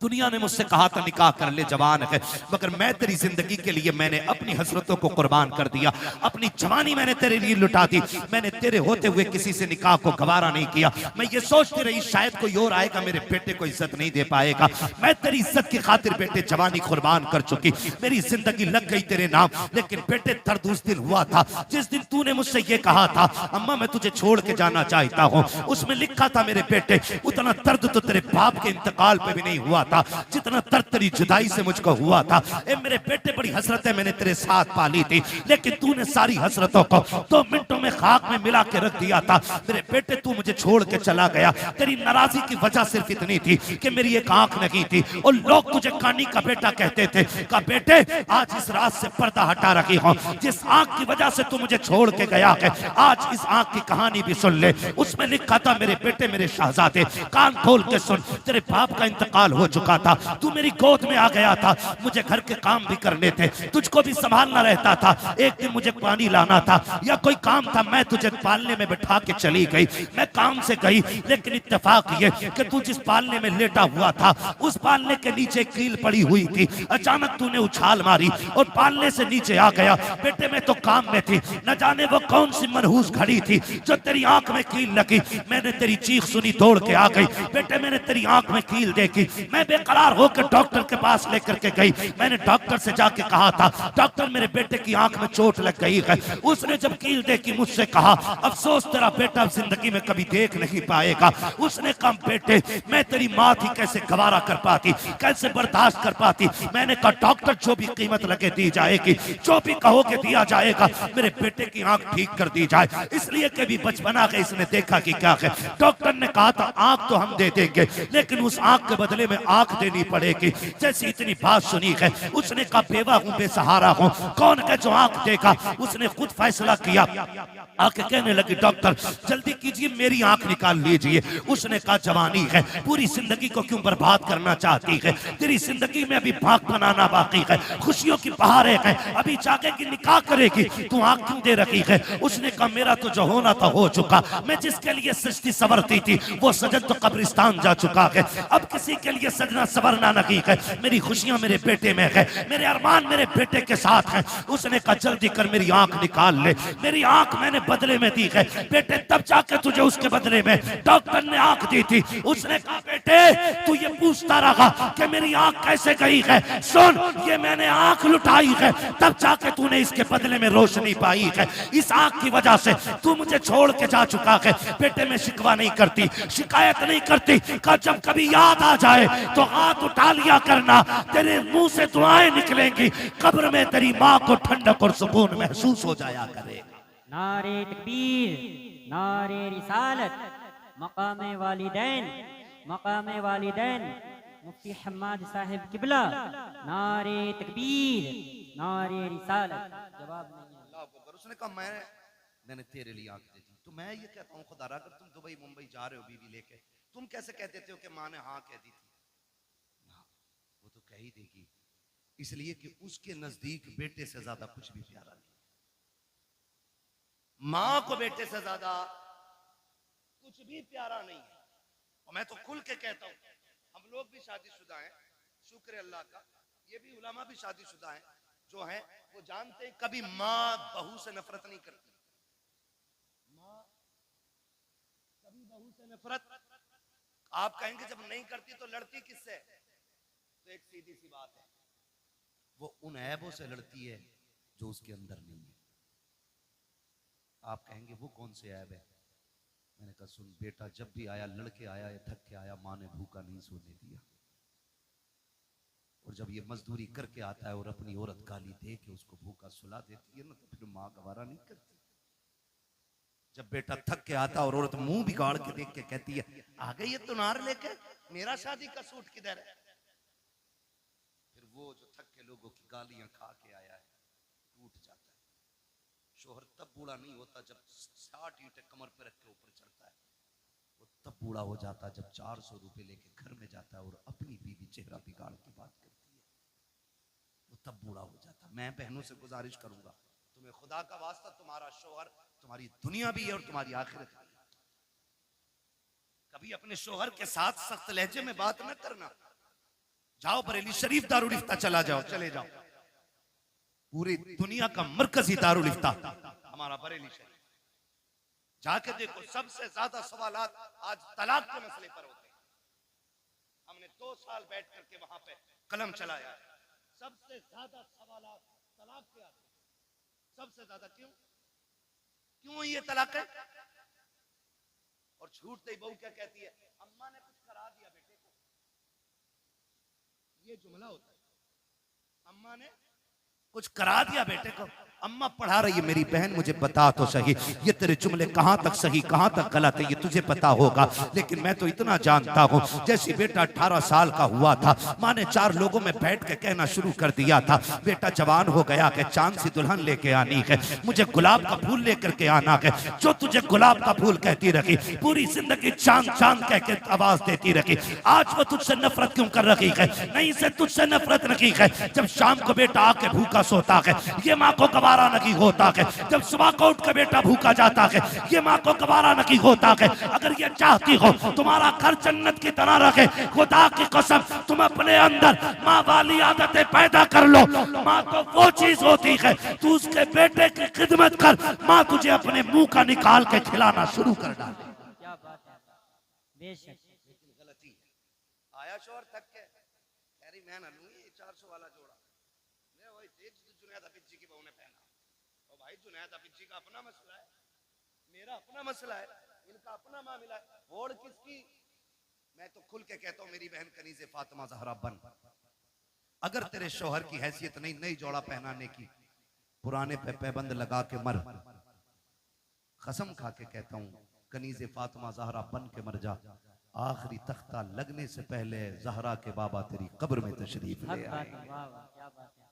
दुनिया ने मुझसे कहा था निकाह कर ले, जवान है, मगर मैं तेरी जिंदगी के लिए मैंने अपनी हसरतों को कुर्बान कर दिया, अपनी जवानी मैंने तेरे लिए लुटा दी। मैंने तेरे होते हुए किसी से निकाह को गवारा नहीं किया। मैं ये सोचती रही शायद कोई और आएगा मेरे बेटे को इज्जत नहीं दे पाएगा। मैं तेरी इज्जत की खातिर बेटे जवानी कुर्बान कर चुकी, मेरी जिंदगी लग गई तेरे नाम। लेकिन बेटे दर्द उस दिन हुआ था जिस दिन तूने मुझसे ये कहा था, अम्मा मैं तुझे छोड़ के जाना चाहता हूँ। उसमें लिखा था मेरे बेटे, उतना दर्द तो तेरे बाप के इंतकाल पे भी नहीं हुआ था जितना दर्द तेरी जुदाई से मुझको हुआ था। ए मेरे बेटे बड़ी हसरतें मैंने तेरे साथ पाली थी, लेकिन तूने सारी हसरतों को 2 मिनटों में खाक में मिला के रख दिया था। मेरे बेटे तू मुझे छोड़ के चला गया, तेरी नाराजगी की वजह सिर्फ इतनी थी कि मेरी एक आंख नहीं थी और लोग तुझे कानी का बेटा कहते थे। कहा बेटे आज इस रात से पर्दा हटा रखी हूं, जिस आंख की वजह से तू मुझे छोड़ के गया है आज इस आंख की कहानी भी सुन ले। उसमें लिखा था मेरे बेटे मेरे शहजादे कान खोल के सुन, तेरे बाप का इंतकाल हो चुका था, तू मेरी गोद में आ गया था, मुझे घर के काम भी करने थे, तुझको भी संभालना रहता था। एक दिन मुझे पानी लाना था या कोई काम था, मैं तुझे पालने में बैठा के चली गई। मैं काम से गई लेकिन इत्तेफाक ये कि तू जिस पालने में लेटा हुआ था उस पालने के नीचे कील पड़ी हुई थी। अचानक तूने उछाल मारी और पालने से नीचे आ गया। बेटे मैं तो काम में थी, न जाने वो कौन सी मनहूस घड़ी थी जो तेरी आंख में कील लगी। मैंने तेरी चीख सुनी, दौड़ के आ गई। बेटे मैंने तेरी आंख में कील देखी, मैं बेकरार होकर डॉक्टर के पास लेकर के गई। मैंने डॉक्टर से जाके कहा था डॉक्टर मेरे बेटे की आंख में चोट लग गई है। उसने जब कील देखी मुझसे कहा अफसोस तेरा बेटा अब जिंदगी में कभी देख नहीं पाएगा। उसने कहा बेटे मैं तेरी माँ थी, कैसे गवारा कर पाती, कैसे बर्दाश्त कर पाती। मैंने कहा डॉक्टर जो भी कीमत लगे दी जाएगी, जो भी कहोगे दिया जाएगा, मेरे बेटे की आंख ठीक कर दी जाए। इसलिए कभी बचपना के इसने देखा कि क्या है। डॉक्टर ने कहा था आंख तो हम दे देंगे लेकिन उस आंख के बदले में आंख देनी पड़ेगी। जैसे इतनी बात सुनी है उसने कहा बेवा हूं, बेसहारा हूं, कौन है जो आंख देगा। उसने खुद फैसला किया, आके कहने लगी डॉक्टर जल्दी कीजिए मेरी आंख निकाल लीजिए। उसने कहा जवानी है, पूरी जिंदगी को क्यों बर्बाद करना चाहती है, तेरी जिंदगी में अभी भाग बनाना बाकी है, खुशियों की बहारें हैं, अभी जागेगी निकाह करेगी, तू आंख क्यों दे रखी है। उसने कहा मेरा तो जो होना था हो चुका, मैं जिसके लिए सजती सवरती थी वो सजन तो कब्रिस्तान जा चुका है, अब किसी के लिए सजना सवरना नहीं है। मेरी खुशियां मेरे बेटे में है, मेरे अरमान मेरे बेटे के साथ हैं। उसने कहा जल्दी कर मेरी आंख निकाल ले, मेरी आंख मैंने बदले में दी है बेटे, तब जाके तुझे उसके बदले में डॉक्टर ने आंख दी थी। उसने कहा बेटे तू ये पूछता रहा कि मेरी आंख कैसे गई है, सुन ये मैंने आंख लुटाई है तब जाके तूने इसके बदले में रोशनी पाई है। इस आंख की वजह से तू मुझे छोड़ के जा चुका है। बेटे मैं शिकवा नहीं करती, शिकायत नहीं करती, का जब कभी याद आ जाए तो हाथ उठा लिया करना, तेरे मुंह से दुआएं निकलेंगी, कब्र में तेरी माँ को ठंडक और सुकून महसूस हो जाया करेगा। नारे तकबीर, नारे रिसालत, मकामे वालिदैन, मकामे वालिदैन, मुफ्ती हम्माद साहिब किबला, नारे तकबीर, नारे रिसालत। जवाब नहीं है। अल्लाह अकबर। उसने कहा मैंने तेरे लिए आंख दे दी। तो मैं ये कहता हूँ खुदा अगर तुम दुबई मुंबई जा रहे हो बीवी लेके, तुम कैसे कह देते हो कि माँ ने हाँ कह दी थी। ना, वो तो कह ही देगी, इसलिए कि उसके नजदीक बेटे से ज्यादा कुछ भी प्यारा नहीं। माँ को बेटे से ज्यादा कुछ भी प्यारा नहीं है। और मैं तो खुल के कहता हूँ हम लोग भी शादीशुदा हैं, शुक्र है अल्लाह का, ये भी उलमा भी शादीशुदा हैं जो हैं, वो जानते हैं कभी माँ बहू से नफरत नहीं करती। बहू से नफरत, आप कहेंगे जब नहीं करती तो लड़ती किससे? तो एक सीधी सी बात है, वो उन ऐबों से लड़ती है जो उसके अंदर नहीं है। आप कहेंगे वो कौन से ऐब है? मैंने कहा सुन बेटा, जब भी आया लड़के आया या थक के आया, माँ ने भूखा नहीं सोने दिया। और जब ये मजदूरी करके आता है और अपनी औरत गाली दे के उसको भूखा सुला देती है ना, तो फिर माँ गवारा नहीं करती। जब बेटा थक के आता और औरत मुंह बिगाड़ के देख के कहती है आ गई ये तुनार लेके, मेरा शादी का सूट किधर है? फिर वो जो थक के लोगों की गालियां खा के आया है टूट जाता है। शोहर तब बूढ़ा नहीं होता जब 60 ईंटें कमर पे रख के ऊपर चढ़ता है। वो तब बूढ़ा हो जाता जब 400 रुपए लेके घर में जाता है और अपनी बीवी चेहरा बिगाड़ के बात करती है। वो तब बूढ़ा हो जाता। मैं बहनों से गुजारिश करूंगा, तुम्हें खुदा का वास्ता, तुम्हारा शोहर तुम्हारी दुनिया भी है और तुम्हारी आखिरत भी है। कभी अपने शोहर के साथ सख्त लहजे में बात न करना। जाओ बरेली शरीफ दारुल इफ्ता चला जाओ, चले जाओ। पूरी दुनिया का मरकजी दारुल इफ्ता हमारा बरेली शरीफ, जाके देखो सबसे ज्यादा सवालात आज तलाक के मसले पर होते हैं। हमने 2 साल बैठ करके वहां पे कलम चलाया है। सबसे ज्यादा सवालात तलाक के आते हैं, सबसे ज्यादा। क्यों ये तलाक है? और छूटते ही बहू क्या कहती है, अम्मा ने कुछ करा दिया बेटे को। ये जुमला होता है, अम्मा ने कुछ करा दिया बेटे को। अम्मा पढ़ा रही है, मेरी बहन मुझे बता तो सही, ये तेरे जुमले कहां तक सही कहां तक गलत है ये तुझे पता होगा, लेकिन मैं तो इतना जानता हूं, जैसे बेटा 18 साल का हुआ था, माँ ने 4 लोगों में बैठ के कहना शुरू कर दिया था, बेटा जवान हो गया कि चांद सी दुल्हन लेके आनी है, मुझे गुलाब का फूल लेकर के आना है। जो तुझे गुलाब का फूल कहती रही, पूरी जिंदगी चांद चांद कह के आवाज देती रही, आज वो तुझसे नफरत क्यों कर रही है? नहीं से तुझसे नफरत नहीं है। जब शाम को बेटा आके भूखा सोता है, ये माँ को गवारा नहीं होता है। जब सुबह को उठ के बेटा भूखा जाता है, ये माँ को गवारा नहीं होता है। अगर ये चाहती हो तुम्हारा घर जन्नत की तरह रखे, खुदा की कसम तुम अपने अंदर माँ वाली आदतें पैदा कर लो। माँ तो वो चीज होती है, तू उसके बेटे की खिदमत कर, माँ तुझे अपने मुंह का निकाल के खिलाना शुरू कर डाले। क्या बात है, बेशक। लेकिन गलती है, आया शोहर थक के, अरे मैं ना लूंगी 400 वाला जोड़ा, ले वही देख जुनैद हफीज जी की बहू ने पहना। और भाई जुनैद हफीज जी का अपना मसला है, मेरा अपना मसला है, इनका अपना मामला है, होड़ किसकी? मैं तो खुल के कहता हूं मेरी बहन कनीज़े फातिमा ज़हरा बन, अगर तेरे शोहर की हैसियत नहीं नई जोड़ा पहनाने की, पुराने पे पैबंद लगा के मर। कसम खा के कहता हूं कनीज़े फातिमा ज़हरा बन के मर जा, आखिरी तख्ता लगने से पहले ज़हरा के बाबा तेरी कब्र में तशरीफ ले आए। क्या बात है।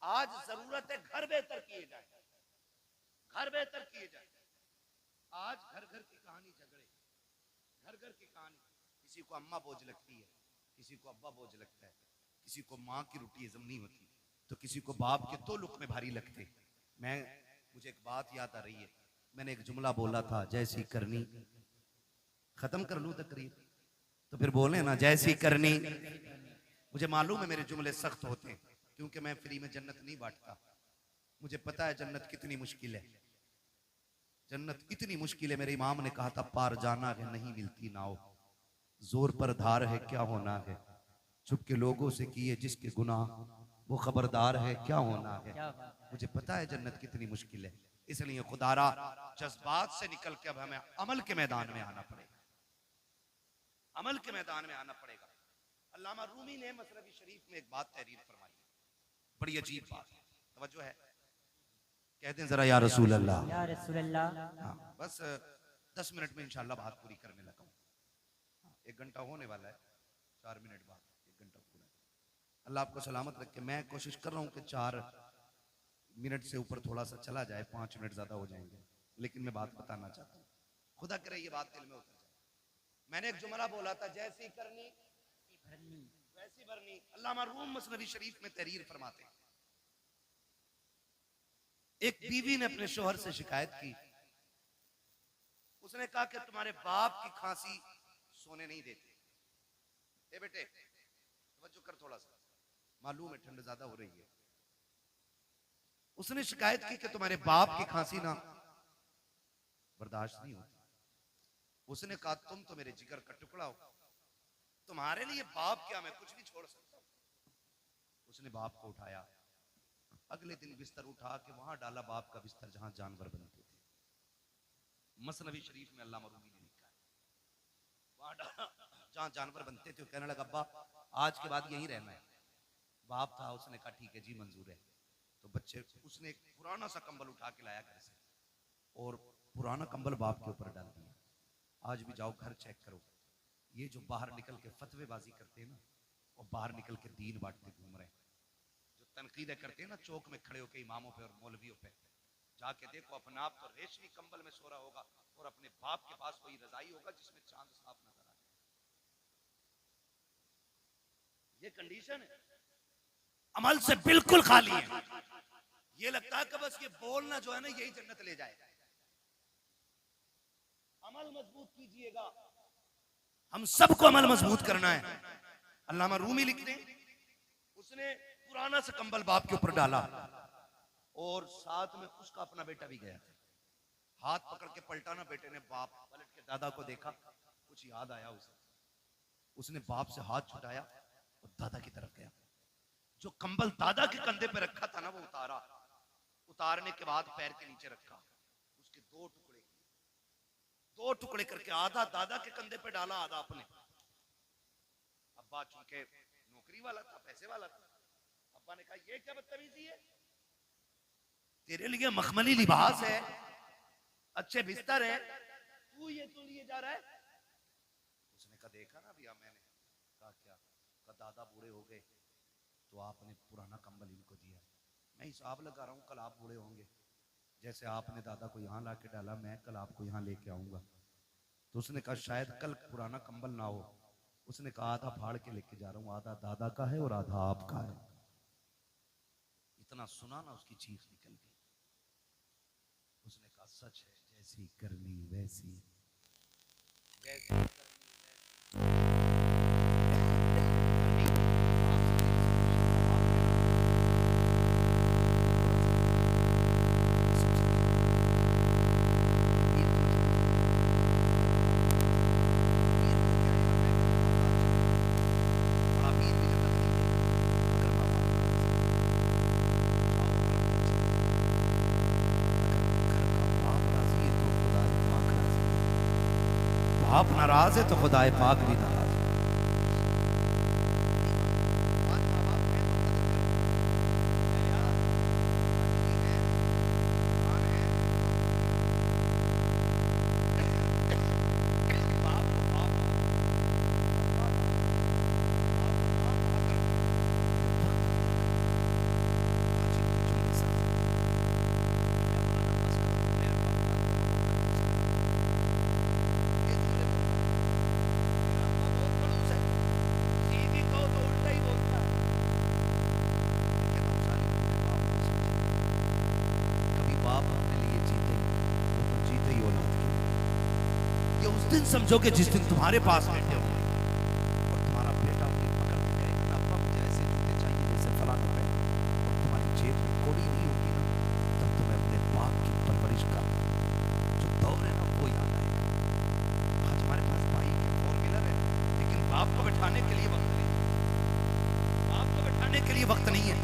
आज जरूरत है घर बेहतर किए जाए, घर बेहतर किए जाए। आज घर घर की कहानी झगड़े, घर घर की कहानी, किसी को अम्मा बोझ लगती है, किसी को अब्बा बोझ लगता है, किसी को माँ की रोटी हजम नहीं होती, तो किसी को बाप के 2 लुक़मे भारी लगते। मुझे एक बात याद आ रही है, मैंने एक जुमला बोला था, जैसी करनी, खत्म कर लूं तकरीर तो फिर बोले ना जैसी करनी। मुझे मालूम है मेरे जुमले सख्त होते हैं, क्योंकि मैं फ्री में जन्नत नहीं बांटता। मुझे पता है जन्नत कितनी मुश्किल है, जन्नत इतनी मुश्किल है। मेरे इमाम ने कहा था पार जाना है नहीं मिलती नाव, जोर पर धार है क्या होना है, चुप के लोगों से किए जिसके गुनाह, वो खबरदार है क्या होना है। मुझे पता है जन्नत कितनी मुश्किल है, इसलिए खुदारा जज्बात से निकल के अब हमें अमल के मैदान में आना पड़ेगा, अमल के मैदान में आना पड़ेगा। अल्लामा रूमी ने मसनवी शरीफ में एक बात तहरीर फरमाई, बड़ी अजीब बात, तवज्जो है, कहते हैं जरा या रसूल अल्लाह, या रसूल अल्लाह। हाँ, बस 10 मिनट में इंशाल्लाह बात पूरी करने लगा हूँ। 1 घंटा होने वाला है, 4 मिनट बाद 1 घंटा पूरा। अल्लाह आपको सलामत रखे। मैं कोशिश कर रहा हूँ कि 4 मिनट से ऊपर थोड़ा सा चला जाए, 5 मिनट ज्यादा हो जाएंगे, लेकिन मैं बात बताना चाहता हूँ, खुदा करे ये बात दिल में उतर जाए। मैंने एक जुमला बोला था, जैसी करनी वैसी भरनी। अल्लामा रूम मसनवी शरीफ में तहरीर फरमाते हैं, एक बीवी ने अपने शोहर से शिकायत की, उसने कहा कि तुम्हारे बाप की खांसी सोने नहीं देती। ए बेटे तवज्जो कर थोड़ा सा, मालूम है ठंड ज्यादा हो रही है। उसने शिकायत की कि तुम्हारे बाप की खांसी ना बर्दाश्त नहीं होती। उसने कहा तुम तो मेरे जिगर का टुकड़ा हो, तुम्हारे लिए बाप क्या, मैं कुछ नहीं छोड़ सकता। उसने बाप को उठाया, अगले दिन बिस्तर उठा के वहां डाला, बाप का बिस्तर जहां जानवर बनते थे। मसनवी शरीफ में अल्लामा रूमी ने लिखा है, वहां डाला जहां जानवर बनते थे। कहने लगा अब्बा आज के बाद यहीं रहना है। बाप था, उसने कहा ठीक है जी मंजूर है। तो बच्चे, उसने एक पुराना सा कंबल उठा के लाया घर से और पुराना कंबल बाप के ऊपर डाल दिया। आज भी जाओ घर चेक करो, ये जो बाहर निकल के फतवेबाजी करते हैं ना, और बाहर निकल के दीन बांटते घूम रहे हैं, जो तनकीदें करते हैं ना चौक में खड़े होकर इमामों पे और मौलवियों पे, जाके देखो अपना आप तो रेशमी कंबल में सो रहा होगा और अपने बाप के पास कोई रजाई होगा जिसमें चांद साफ नजर आ जाए। ये कंडीशन है, अमल से बिल्कुल खाली है। ये लगता है कि बस ये बोलना जो है ना यही जन्नत ले जाएगा। अमल मजबूत कीजिएगा, हम सबको अमल मजबूत करना है। अल्लामा रूमी लिखते हैं, उसने पुराना सा कंबल बाप के ऊपर डाला और साथ में उसका अपना बेटा भी गया। हाथ पकड़ के पलटाना, बेटे ने बाप पलट के दादा को देखा, कुछ याद आया उसे, उसने बाप से हाथ छुटाया और दादा की तरफ गया। जो कंबल दादा के कंधे पे रखा था ना वो उतारा, उतारने के बाद पैर के नीचे रखा, उसके दो टुकड़े करके आधा दादा के कंधे पे डाला, आधा अपने। अब्बा चूंकि नौकरी वाला था, पैसे वाला था, अब्बा ने कहा ये क्या बदतमीजी है, तेरे लिए मखमली लिबास है, अच्छे बिस्तर है, तू ये तो लिए जा रहा है। उसने कहा देखा ना भैया, मैंने कहा क्या, कहा दादा बूढ़े हो गए तो आपने पुराना कंबल इनको दिया, मैं हिसाब लगा रहा हूँ कल आप बूढ़े होंगे, जैसे आपने दादा को यहाँ ला के डाला मैं कल आपको यहाँ लेके आऊंगा। तो उसने कहा शायद कल पुराना कंबल ना हो। उसने कहा आधा फाड़ के लेके जा रहा हूँ, आधा दादा का है और आधा आपका है। इतना सुना ना उसकी चीख निकल गई। उसने कहा सच है, जैसी करनी वैसी, जैसी आप नाराज है तो खुदाए पाक भी नाराज है। समझोगे जिस दिन तुम्हारे पास बैठे होंगे और तुम्हारा बेटा कोई पकड़ के कहेगा ना अब्बा मुझे ऐसे जूते चाहिए जैसे फलाना पे, और तुम्हारी जेब में कोड़ी नहीं होगी ना, तब तुम्हें अपने बाप की परवरिश का जो दौर है ना वो याद आएगा। आज हमारे पास बाइक है, 4 व्हीलर है, लेकिन बाप को बैठाने के लिए वक्त नहीं, बाप को बैठाने के लिए वक्त नहीं है।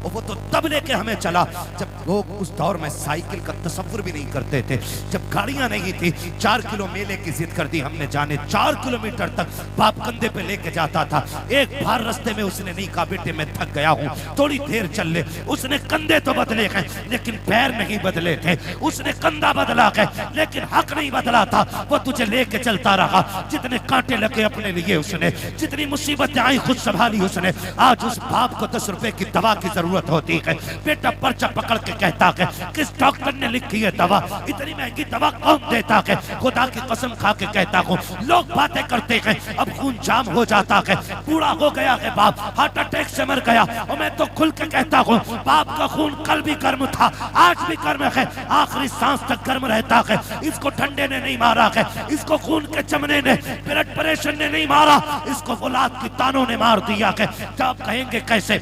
और वो तो तब लेके हमें चला जब लोग उस दौर में साइकिल का तसव्वुर भी नहीं करते थे, जब गाड़ियां नहीं थी। 4 किलो मेले की जिद कर दी हमने, जाने 4 किलोमीटर तक बाप कंधे पे लेके जाता था। एक बार रास्ते में उसने नहीं कहा बेटे मैं थक गया हूँ थोड़ी देर चल ले, उसने कंधे तो बदले हैं लेकिन पैर नहीं बदले थे। उसने कंधा बदला है लेकिन हक नहीं बदला था, वो तुझे लेके चलता रहा। जितने कांटे लगे अपने लिए उसने, जितनी मुसीबतें आई खुद संभाली उसने। आज उस बाप को 10 रुपए की दवा की जरूरत होती है, बेटा पर्चा पकड़ के कहता है किस डॉक्टर ने लिखी है दवा, इतनी महंगी दवा कौन देता है। खुदा की कसम खा के कहता हूँ लोग बातें करते हैं, अब खून जाम हो जाता है, बूढ़ा हो गया है बाप, हार्ट अटैक से मर गया। और मैं तो खुल के कहता हूँ बाप का खून कल भी गर्म था, आज भी गर्म है, आखिरी सांस तक गर्म रहता है। इसको ठंडे ने नहीं मारा है, इसको खून के चमने ने, ब्लड प्रेशर ने नहीं मारा, इसको औलाद की तानों ने मार दिया है। जब कहेंगे कैसे,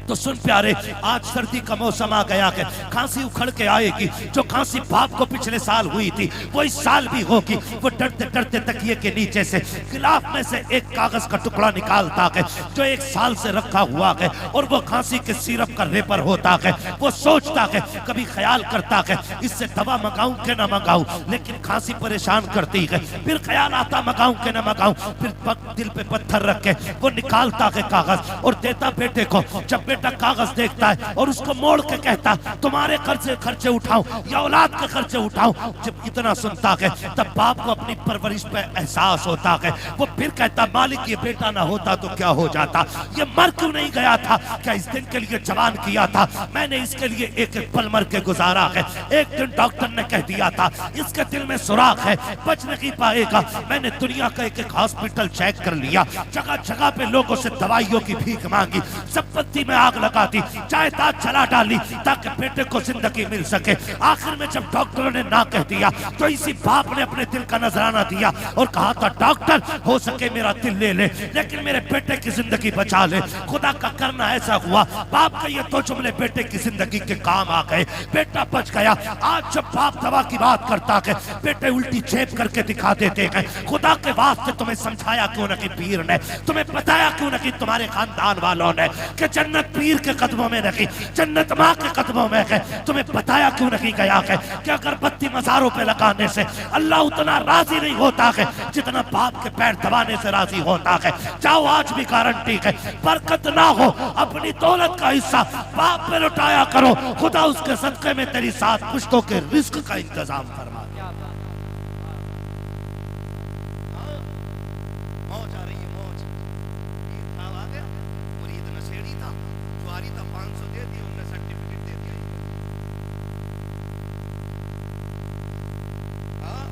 तो सुन प्यारे, आज सर्दी का मौसम आ गया है, खांसी उखड़ के आएगी। जो खांसी बाप को पिछले साल हुई थी वो इस साल भी होगी। वो डरते डरते तकिए के नीचे से गिलाफ में से एक कागज का टुकड़ा निकालता है जो 1 साल से रखा हुआ है, और वो खांसी के सिरप का रेपर होता है। वो सोचता है, कभी ख्याल करता है इससे दवा मंगाऊं कि ना मंगाऊं, लेकिन खांसी परेशान करती है। फिर ख्याल आता मंगाऊं कि ना मंगाऊं, फिर दिल पे पत्थर रख के वो निकालता है कागज और देता बेटे को। जब बेटा कागज देखता है और उसको मोड़ के कहता, तुम्हारे खर्चे उठाऊं या औलाद के खर्चे उठाऊं, जब इतना सुनता है तब बाप को अपनी परवरिश पे एहसास होता है। वो फिर कहता, मालिक ये बेटा ना होता तो क्या हो जाता, ये मर क्यों नहीं गया था, क्या इस दिन के लिए जवान किया था मैंने, इसके लिए एक एक पल मर के गुजारा है। एक दिन डॉक्टर ने कह दिया था इसके दिल में सुराख है, बच नहीं पाएगा। मैंने दुनिया का एक एक हॉस्पिटल चेक कर लिया, जगह जगह पे लोगों से दवाइयों की भीख मांगी, संपत्ति में आग लगा दी, जायदाद जला डाली ताकि बेटे को जिंदगी मिल सके। आखिर में जब डॉक्टरों ने ना कह दिया तो इसी बाप ने अपने दिल का नजराना दिया और कहा था, डॉक्टर हो सके मेरा दिल ले ले लेकिन मेरे बेटे की जिंदगी बचा ले। खुदा का करना ऐसा हुआ, बाप के ये 2 जुमले बेटे की जिंदगी के काम आ गए, बेटा बच गया। आज जब बाप दवा की बात करता है बेटे उल्टी चेप करके दिखा देते हैं। खुदा के वास्ते तुम्हें समझाया क्यों नहीं पीर ने, तुम्हें बताया क्यों नहीं तुम्हारे खानदान वालों ने कि जन्नत पीर के कदमों में नहीं, जन्नत माँ के कदमों में है। तुम्हें बताया क्यों नहीं गया है कि अगरबत्ती मज़ारों पे लगाने से अल्लाह उतना राजी नहीं होता है जितना बाप के पैर दबाने से राजी होता है। जाओ, आज भी गारंटी है, बरकत ना हो अपनी दौलत का हिस्सा बाप पे लुटाया करो, खुदा उसके सदके में तेरी 7 पुश्तों के रिस्क का इंतजाम फरमा। मौज आ रही है, मौज। ये था आ गया, मुरीद नशेड़ी था, जुआरी था, 500 दे दिया, उन्हें सर्टिफिकेट दे दिया। हाँ,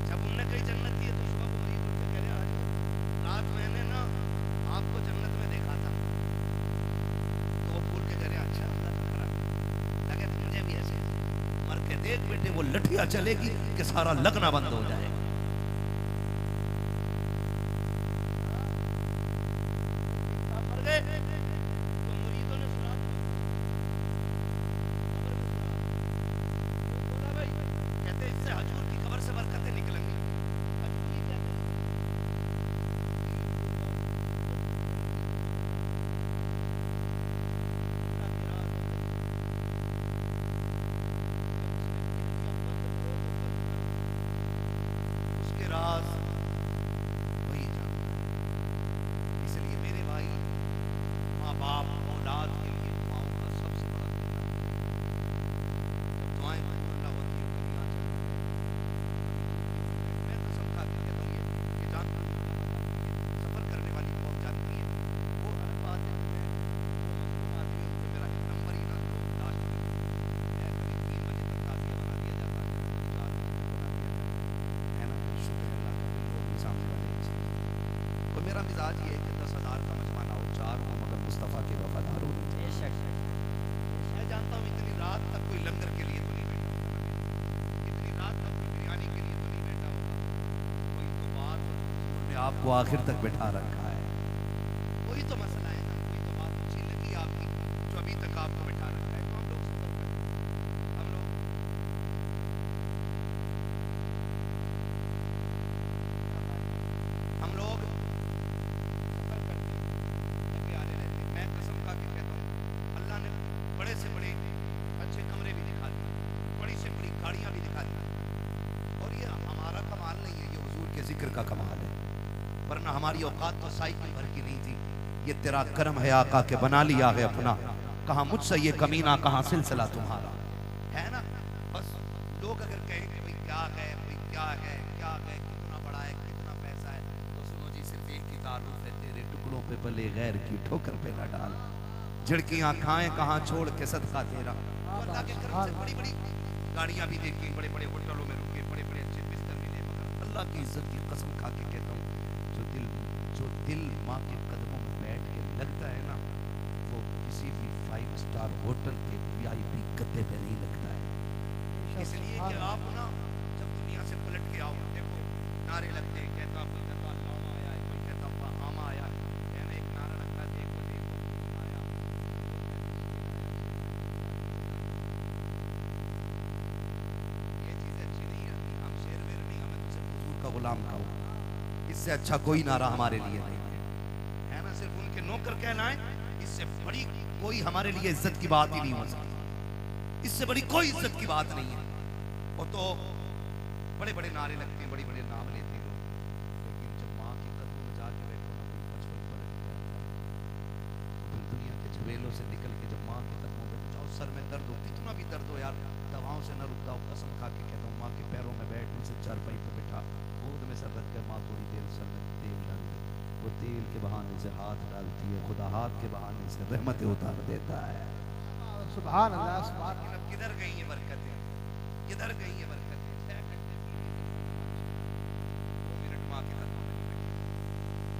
जब उन्हें कहीं जन्नत दी तो सुबह को मुरीद उठ के कह रहे, आज रात मैंने ना आपको जन्नत में देखा था। तो वो भूल के कह रहे, अच्छा अल्लाह का करम, लगे मुझे भी ऐसे मर के देख बेटे, वो लठिया चलेगी कि सारा लगना बंद हो जाएगा। तो मुरीदों ने सुना, बोला भाई, कहते इससे हजूर की कब्र से बरकतें निकलेंगी। हजूर ही कहते हैं उसके राज वही जानता है। इसलिए मेरे भाई, माँ बाप औलाद के लिए दुआओं का सबसे बड़ा खतरा है। जब दुआएं कबूल ना होती है, कलियां चलती हैं। मैं तो सब खा के कहता हूँ ये जानता हूँ, सफर करने वाली कौन जानती है। वो अलग बात है कि मैं वो मजलूम आदमी हूँ कि मेरा नंबर ही ना लो लास्ट में है, कभी 3 बजे तक ताज़िया बना दिया जाता है, कभी 4 बजे तक बना दिया जाता है ना। फिर शुक्र अल्लाह का, फिर लोग भी सामने वाले अच्छे। तो मेरा मिजाज ये है कि 10,000 का मजमा ना हो, 4 हो, मगर मुस्तफ़ा के वफादार हो। मैं जानता हूँ इतनी रात तक कोई लंगर के लिए तो नहीं बैठा होगा, इतनी रात तक कोई बिरयानी के लिए तो नहीं बैठा होगा। कोई तो बात हुजूर ने आपको आखिर तक बैठा रखा है, कोई तो मसला है ना, कोई तो बात अच्छी लगी आपकी जो अभी तक आपको बैठा रखा है। तो हम लोग सफर करते हैं, हम लोग सफर करते हैं, प्यारे रहते हैं। मैं कसम खा के कहता हूँ, अल्लाह ने बड़े से बड़े अच्छे कमरे भी दिखा दिए, बड़ी से बड़ी गाड़ियाँ भी दिखा दी, और ये हमारा कमाल नहीं है, ये हुजूर के जिक्र का कमाल है। वरना हमारी औकात तो साइकिल भर की नहीं थी। ये तेरा करम है आका के बना लिया है अपना, कहाँ मुझसे ये कमीना, कहाँ सिलसिला तुम्हारा है ना। बस लोग अगर कहें कि भाई क्या है, भाई क्या है, क्या है, कितना बड़ा है, कितना पैसा है, तो सुनो जी, सिर्फ एक ही ताल्लुक है, तेरे टुकड़ों पे भले गैर की ठोकर पे न डाल, झिड़कियां खाएं कहाँ छोड़ के सदका तेरा। तो अल्लाह के करम से बड़ी बड़ी गाड़ियां भी देखी, बड़े बड़े होटलों में रुके, बड़े बड़े अच्छे बिस्तर मिले, मगर अल्लाह की इज्जत की कसम खा के कहता हूँ, जो दिल माँ के कदमों में बैठ के लगता है ना, वो किसी भी 5 स्टार होटल के VIP गद्दे पे नहीं लगता है। इसलिए कि आप ना जब दुनिया से पलट के आओ, देखो नारे लगते हैं, कहता कोई कहता लामा आया है, कोई कहता आमा आया है, एक नारा लगता है, देखो देखो कौन आया, गुलाम खाओ। इससे अच्छा कोई नारा हमारे लिए नहीं है ना। सिर्फ उनके नौकर कहलाएं, इससे बड़ी कोई हमारे लिए इज्जत की बात ही नहीं हो सकती। इससे बड़ी कोई इज्जत की बात नहीं है। वो तो बड़े बड़े नारे लगते हैं, बड़े बड़े नाम लेते हैं लोग, लेकिन जब माँ के कदमों में जाके बैठो ना, कोई पचपन पलट जाता है। दुनिया के झमेलों से निकल के जब माँ के कदमों में जाओ, सर में दर्द हो, कितना भी दर्द हो यार, दवाओं से न रुकता हूँ, कसम खा के कहता हूँ, माँ के पैरों में बैठ, उसे चारपाई पर बैठा, गोद में सर रख कर माँ थोड़ी देर सर में तेल डाल दे, वो तेल के बहाने से हाथ डालती है, खुदा हाथ के बहाने से रहमतें उतार देता है। सुभान अल्लाह, सुभान लेकिन अब किधर गई ये बरकतें, किधर गई ये बरकतें? 6 घंटे 2 मिनट माँ के कदमों में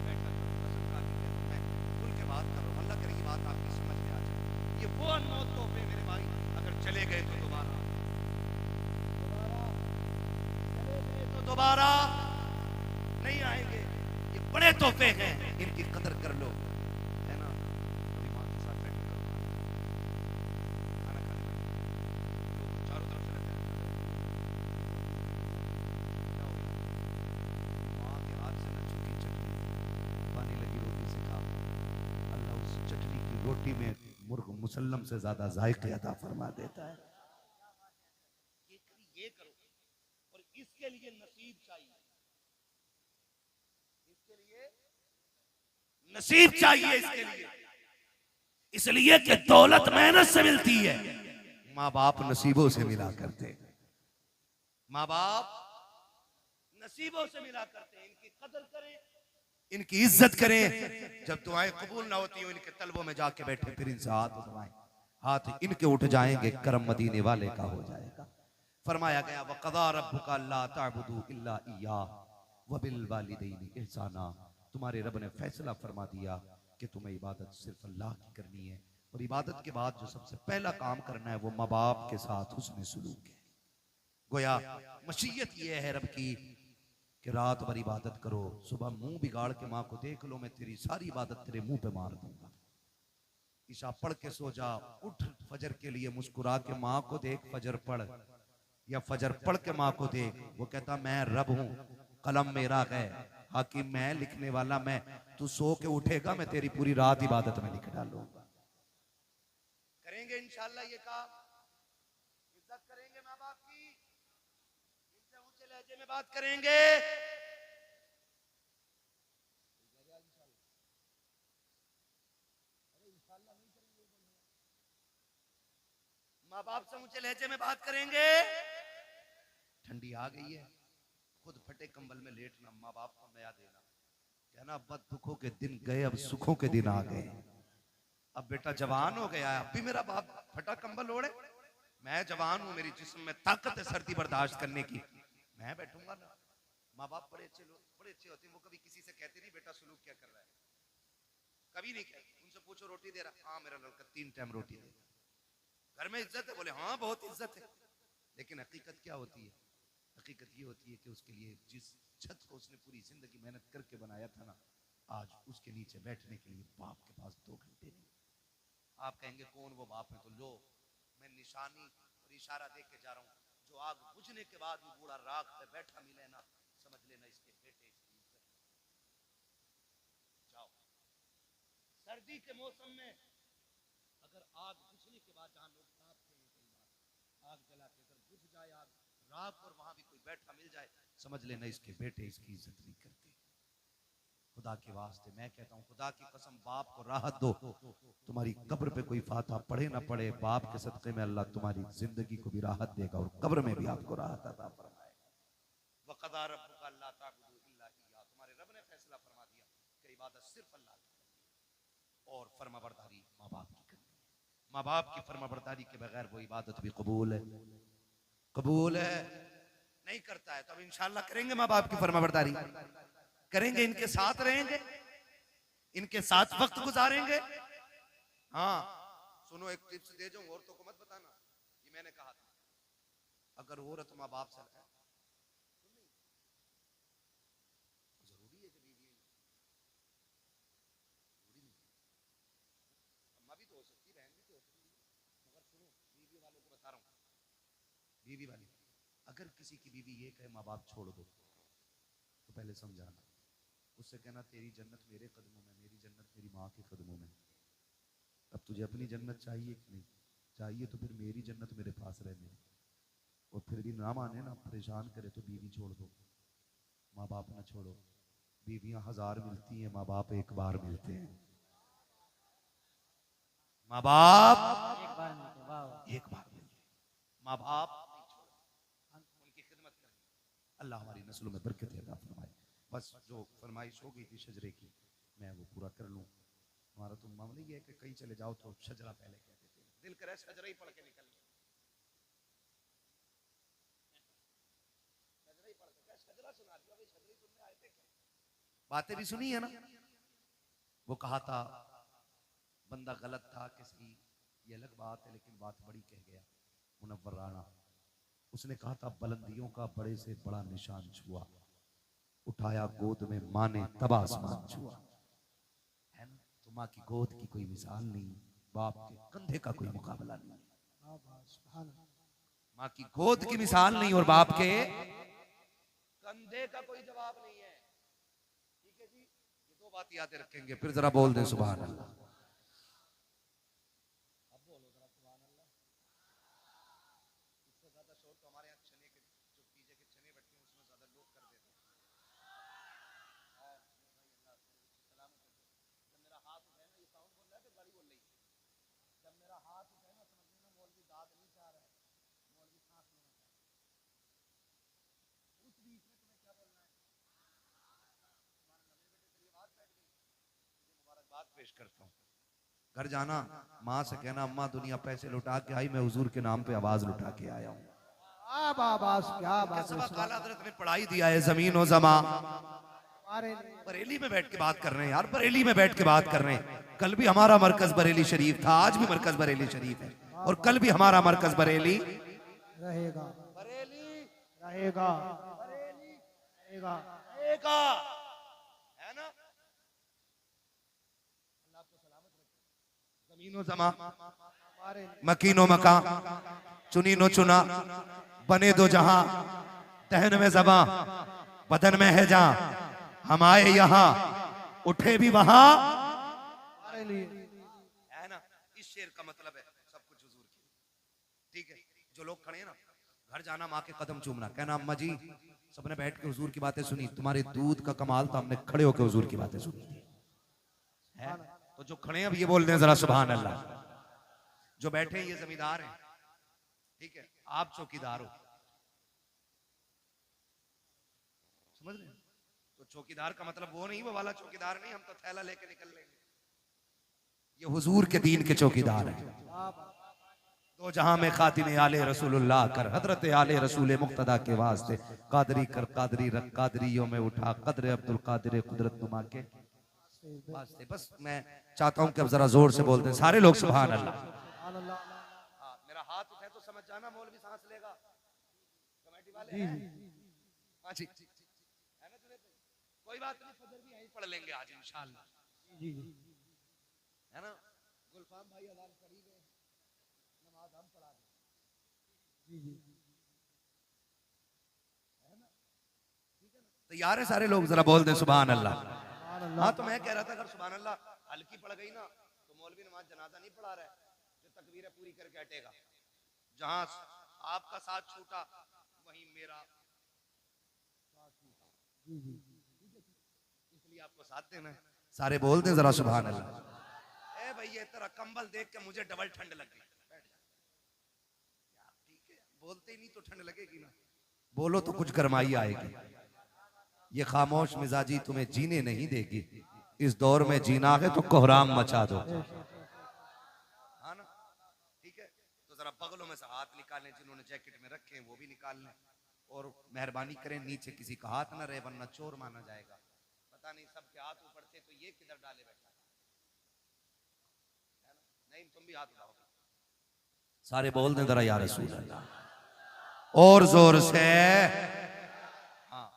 बैठा, कसम खा के कहता हूं, मैं खुल के बात कर रहा हूँ, अल्लाह करे ये बात आपकी समझ में आ जाए। ये वो अनमोल तोहफे मेरे भाई, अगर चले गए तो दोबारा नहीं आएंगे। ये बड़े तोहफे हैं, इनकी कदर कर लो, है ना। अभी माँ के साथ बैठो, खाना खाने में लोग चारों तरफ से लगते हैं, क्या हो गया? माँ के हाथ से न चुकी चटनी, पानी लगी रोटी से खा, अल्लाह उस चटनी की रोटी में मुर्ग मुसल्लम से ज्यादा जायके अता फरमा देता है। ये करो, और इसके लिए नसीब चाहिए, इसके लिए नसीब चाहिए, इसके लिए, इसलिए कि दौलत मेहनत से मिलती है, माँ बाप नसीबों से मिला करते, माँ बाप नसीबों से मिला करते हैं। इनकी कदर करें, इनकी इज्जत करें। जब दुआएं कबूल ना होती हो, इनके तलबों में जाके बैठे, फिर इनसे हाथ उठवाएं, हाथ इनके उठ जाएंगे, करम मदीने वाले का हो जाएगा। फरमाया गया वक़ज़ा रब्बुका अल्ला ताबुदू इल्ला इय्याह व बिल वालिदैनि इहसाना, तुम्हारे रब ने फैसला फरमा दिया कि तुम्हें इबादत सिर्फ अल्लाह की करनी है, और इबादत के बाद जो सबसे पहला काम करना है वो माँ बाप के साथ हुस्न सलूक है। गोया मशीयत ये है रब की कि रात भर इबादत करो, सुबह मुंह बिगाड़ के माँ को देख लो, मैं तेरी सारी इबादत तेरे मुंह पे मार दूंगा। ईशा पढ़ के सो जा, उठ फजर के लिए मुस्कुरा के माँ को देख, फजर पढ़, या फजर पढ़ के माँ को देख, वो कहता मैं रब हूं, कलम मेरा है, हाकिम मैं, लिखने वाला मैं, तू सो के उठेगा, मैं तेरी पूरी रात इबादत में लिख डालूंगा। करेंगे इंशाल्लाह ये काम, इज्जत करेंगे माँ बाप की, इनसे ऊंचे लहजे में बात करेंगे, माँ बाप से ऊंचे लहजे में बात करेंगे। ठंडी आ गई है, खुद फटे कंबल में लेटना, माँ बाप को नया देना, कहना बद दुखों के दिन गए, अब सुखों के दिन आ गए, अब बेटा जवान हो गया है, अब भी मेरा बाप फटा कंबल ओढ़े, मैं जवान हूं, मेरी जिस्म में ताकत है सर्दी बर्दाश्त करने की, मैं बैठूंगा ना। माँ बाप बड़े अच्छे लोग, बड़े अच्छे होते हैं, वो कभी किसी से कहते नहीं बेटा सलूक क्या कर रहा है, कभी नहीं कहते। उनसे पूछो रोटी दे रहा, हाँ मेरा लड़का 3 टाइम रोटी दे, घर में इज्जत है, बोले हाँ बहुत इज्जत है। लेकिन हकीकत क्या होती है? हकीकत ये होती है कि उसके लिए जिस छत को उसने पूरी जिंदगी मेहनत करके बनाया था ना, आज उसके नीचे बैठने के लिए बाप के पास 2 घंटे नहीं। आप कहेंगे कौन वो बाप है, तो लो मैं निशानी और इशारा देख के जा रहा हूं, जो आग बुझने के बाद भी बूढ़ा राख पे बैठा मिले ना, समझ लेना इसके बेटे इसकी इज्जत। जाओ सर्दी के मौसम में अगर आग बुझने के बाद, जहां लोग तापते हैं, कई बार आग जला के अगर बुझ जाए आग राख और वहां भी कोई बैठा मिल जाए, समझ लेना इसके बेटे इसकी इज्जत नहीं करते। खुदा के वास्ते मैं कहता हूं, खुदा की कसम, बाप को राहत दो, तुम्हारी कब्र पे कोई फाता पढ़े ना पढ़े, बाप के सदक़े में अल्लाह तुम्हारी जिंदगी को भी राहत देगा और कब्र में भी आपको राहत अता फरमाएगा। वक़ज़ा रब्बुका अल्ला ताबुदू इल्ला इय्याह, तुम्हारे रब ने फैसला फरमा दिया कि इबादत सिर्फ अल्लाह की करनी है, और फरमाबरदारी माँ बाप की करनी है। माँ बाप की फरमाबरदारी के बगैर वो इबादत भी कबूल है, कबूल है नहीं करता है, तो अब इंशाअल्लाह करेंगे माँ बाप की फरमाबरदारी, करेंगे, इनके साथ रहेंगे, इनके साथ वक्त गुजारेंगे। हाँ सुनो, एक टिप्स दे जाऊं, औरतों को मत बताना, ये मैंने कहा था, अगर औरत माँ बाप से है तो नहीं, जरूरी है कि बीवी, जरूरी नहीं, अम्मा भी तो हो सकती, बहन भी तो हो सकती, मगर सुनो बीवी वालों को बता रहा हूं, बीवी वाली, अगर किसी की बीवी ये कहे माँ बाप छोड़ दो, उसको पहले समझाना, उससे कहना तेरी जन्नत मेरे कदमों में, मेरी जन्नत मेरी माँ के कदमों में। अब तुझे अपनी जन्नत चाहिए कि नहीं चाहिए, तो फिर मेरी जन्नत मेरे पास रहने, और फिर भी ना माने ना परेशान करे तो बीवी छोड़ दो, माँ बाप ना छोड़ो। बीवियां 1000 मिलती हैं, माँ बाप एक बार मिलते हैं। माँ बाप एक बार मिलते, वाह वाह। एक बार मिलते हैं, माँ बाप नहीं छोड़ो, उनकी खिदमत करें। अल्लाह हमारी नस्लों में बरकत अता फरमाए। बस जो फरमाइश हो गई थी शजरे की, मैं वो पूरा कर लूँ। हमारा तो मामला ये है कि कहीं चले जाओ तो शजरा पहले कह देते हैं, दिल करे शजरा ही पढ़ के निकल, शजरा ही पढ़ के, शजरा सुना दिया भाई, शजरा ही सुनने आए थे क्या? बातें भी सुनी है ना। वो कहा था बंदा गलत था कि सही, ये अलग बात है, लेकिन बात बड़ी कह गया मुनव्वर राणा। उसने कहा था बुलंदियों का बड़े से बड़ा निशान छुआ, उठाया गोद में माँ ने तब आसमान छुआ। है ना, तो माँ की गोद की कोई मिसाल नहीं, बाप के कंधे का कोई मुकाबला नहीं। माँ की गोद की मिसाल नहीं और बाप के कंधे का कोई जवाब नहीं है। ठीक है जी, ये दो बात याद रखेंगे, फिर जरा बोल दें सुभान अल्लाह। अब बोलो जरा सुभान अल्लाह। इससे ज्यादा शोर तो हमारे यहाँ चने के, जो पीछे के चने बैठे हैं उसमें ज्यादा लोग कर देते हैं। जब मेरा हाथ उठे ना, ये साउंड बोल रहा है कि गाड़ी बोल रही है? जब मेरा हाथ उठे ना, समझ लेना मौलवी दाद नहीं चाह रहा है, मौलवी सांस लेना चाह रहा है। उस बीच में तुम्हें क्या बोलना है? मुबारकबाद पेश करता हूँ। घर जाना, माँ से कहना अम्मा दुनिया पैसे लुटा के आई, मैं हुजूर के नाम पे आवाज लुटा के आया हूँ। क्या बात है। काला हजरत ने पढ़ाई दिया है जमीन और जमा। अरे बरेली में बैठ के बात कर रहे हैं यार, बरेली में बैठ के बात कर रहे हैं। कल भी हमारा मरकज बरेली शरीफ था, आज भी मरकज बरेली शरीफ है, और कल भी हमारा मरकज बरेली रहेगा, बरेली रहेगा, बरेली रहेगा। रहेगा, है ना। अल्लाह आपको सलामत रखे। जमीनो जमा, मकीनो मका, चुनी नो चुना, बने दो जहां, दहन में जबा, बदन में है जहां, हम आए यहां, उठे भी वहां, है ना। इस शेर का मतलब है सब कुछ हुजूर की। ठीक है, जो लोग खड़े हैं ना, घर जाना माँ के कदम चूमना, कहना अम्मा जी सबने बैठ के हुजूर की बातें सुनी, तुम्हारे दूध का कमाल था, हमने खड़े होकर हुजूर की बातें सुनी है। तो जो खड़े हैं अब ये बोल दें जरा सुभान अल्लाह। जो बैठे हैं ये जमींदार हैं, ठीक है, आप चौकीदार हो, समझ रहे हैं? तो चौकीदार का मतलब वो नहीं, वो वाला चौकीदार नहीं, हम तो थैला लेके निकल लेंगे। ये हुजूर के दीन के चौकीदार हैं। दो जहां में खातिम आले रसूलुल्लाह कर, हजरत आले रसूल मुक्तदा के वास्ते कादरी कर, कादरी रख, कादरियों में उठा कदर अब्दुल कादिर कुदरत नुमा के वास्ते। बस मैं चाहता हूं कि अब जरा जोर से बोलते हैं सारे लोग सुभान अल्लाह। हाँ, मेरा हाथ उठे तो समझ जाना मौलवी सांस लेगा, कमेटी वाले हैं। हाँ जी, है ना जुनेद भाई? कोई बात नहीं, फजर भी यहीं पढ़ लेंगे आज इंशाअल्लाह, है ना। गुलफाम भाई अजान पढ़ी गए, नमाज हम पढ़ा दें, है ना। ठीक है ना, तैयार है सारे लोग, जरा बोल दें सुभान अल्लाह। हाँ, तो मैं कह रहा था अगर सुभान अल्लाह हल्की पड़ गई ना, तो मौलवी नमाज जनाजा नहीं पढ़ा रहा है, जो तकबीरें पूरी करके हटेगा। जहां आपका साथ छूटा वहीं मेरा साथ छूटा, इसलिए आपको साथ देना है। सारे बोल दें जरा सुभान अल्लाह। ए भैया तेरा कंबल देख के मुझे डबल ठंड लग गई, बैठ जा यार। ठीक है, बोलते ही नहीं तो ठंड लगेगी ना, बोलो तो कुछ गरमाई आएगी। ये खामोश मिजाजी तुम्हें जीने नहीं देगी, इस दौर में जीना है तो कोहराम मचा दो, हाँ ना। ठीक है, तो जरा बगलों में से हाथ निकालें, जिन्होंने जैकेट में रखे हैं वो भी निकाल लें, और मेहरबानी करें नीचे किसी का हाथ ना रहे वरना चोर माना जाएगा। पता नहीं सबके हाथ ऊपर थे तो ये किधर डाले बैठा है ना। नहीं, तुम भी हाथ उठाओ, सारे बोल दें जरा या रसूल अल्लाह और जोर से। हाँ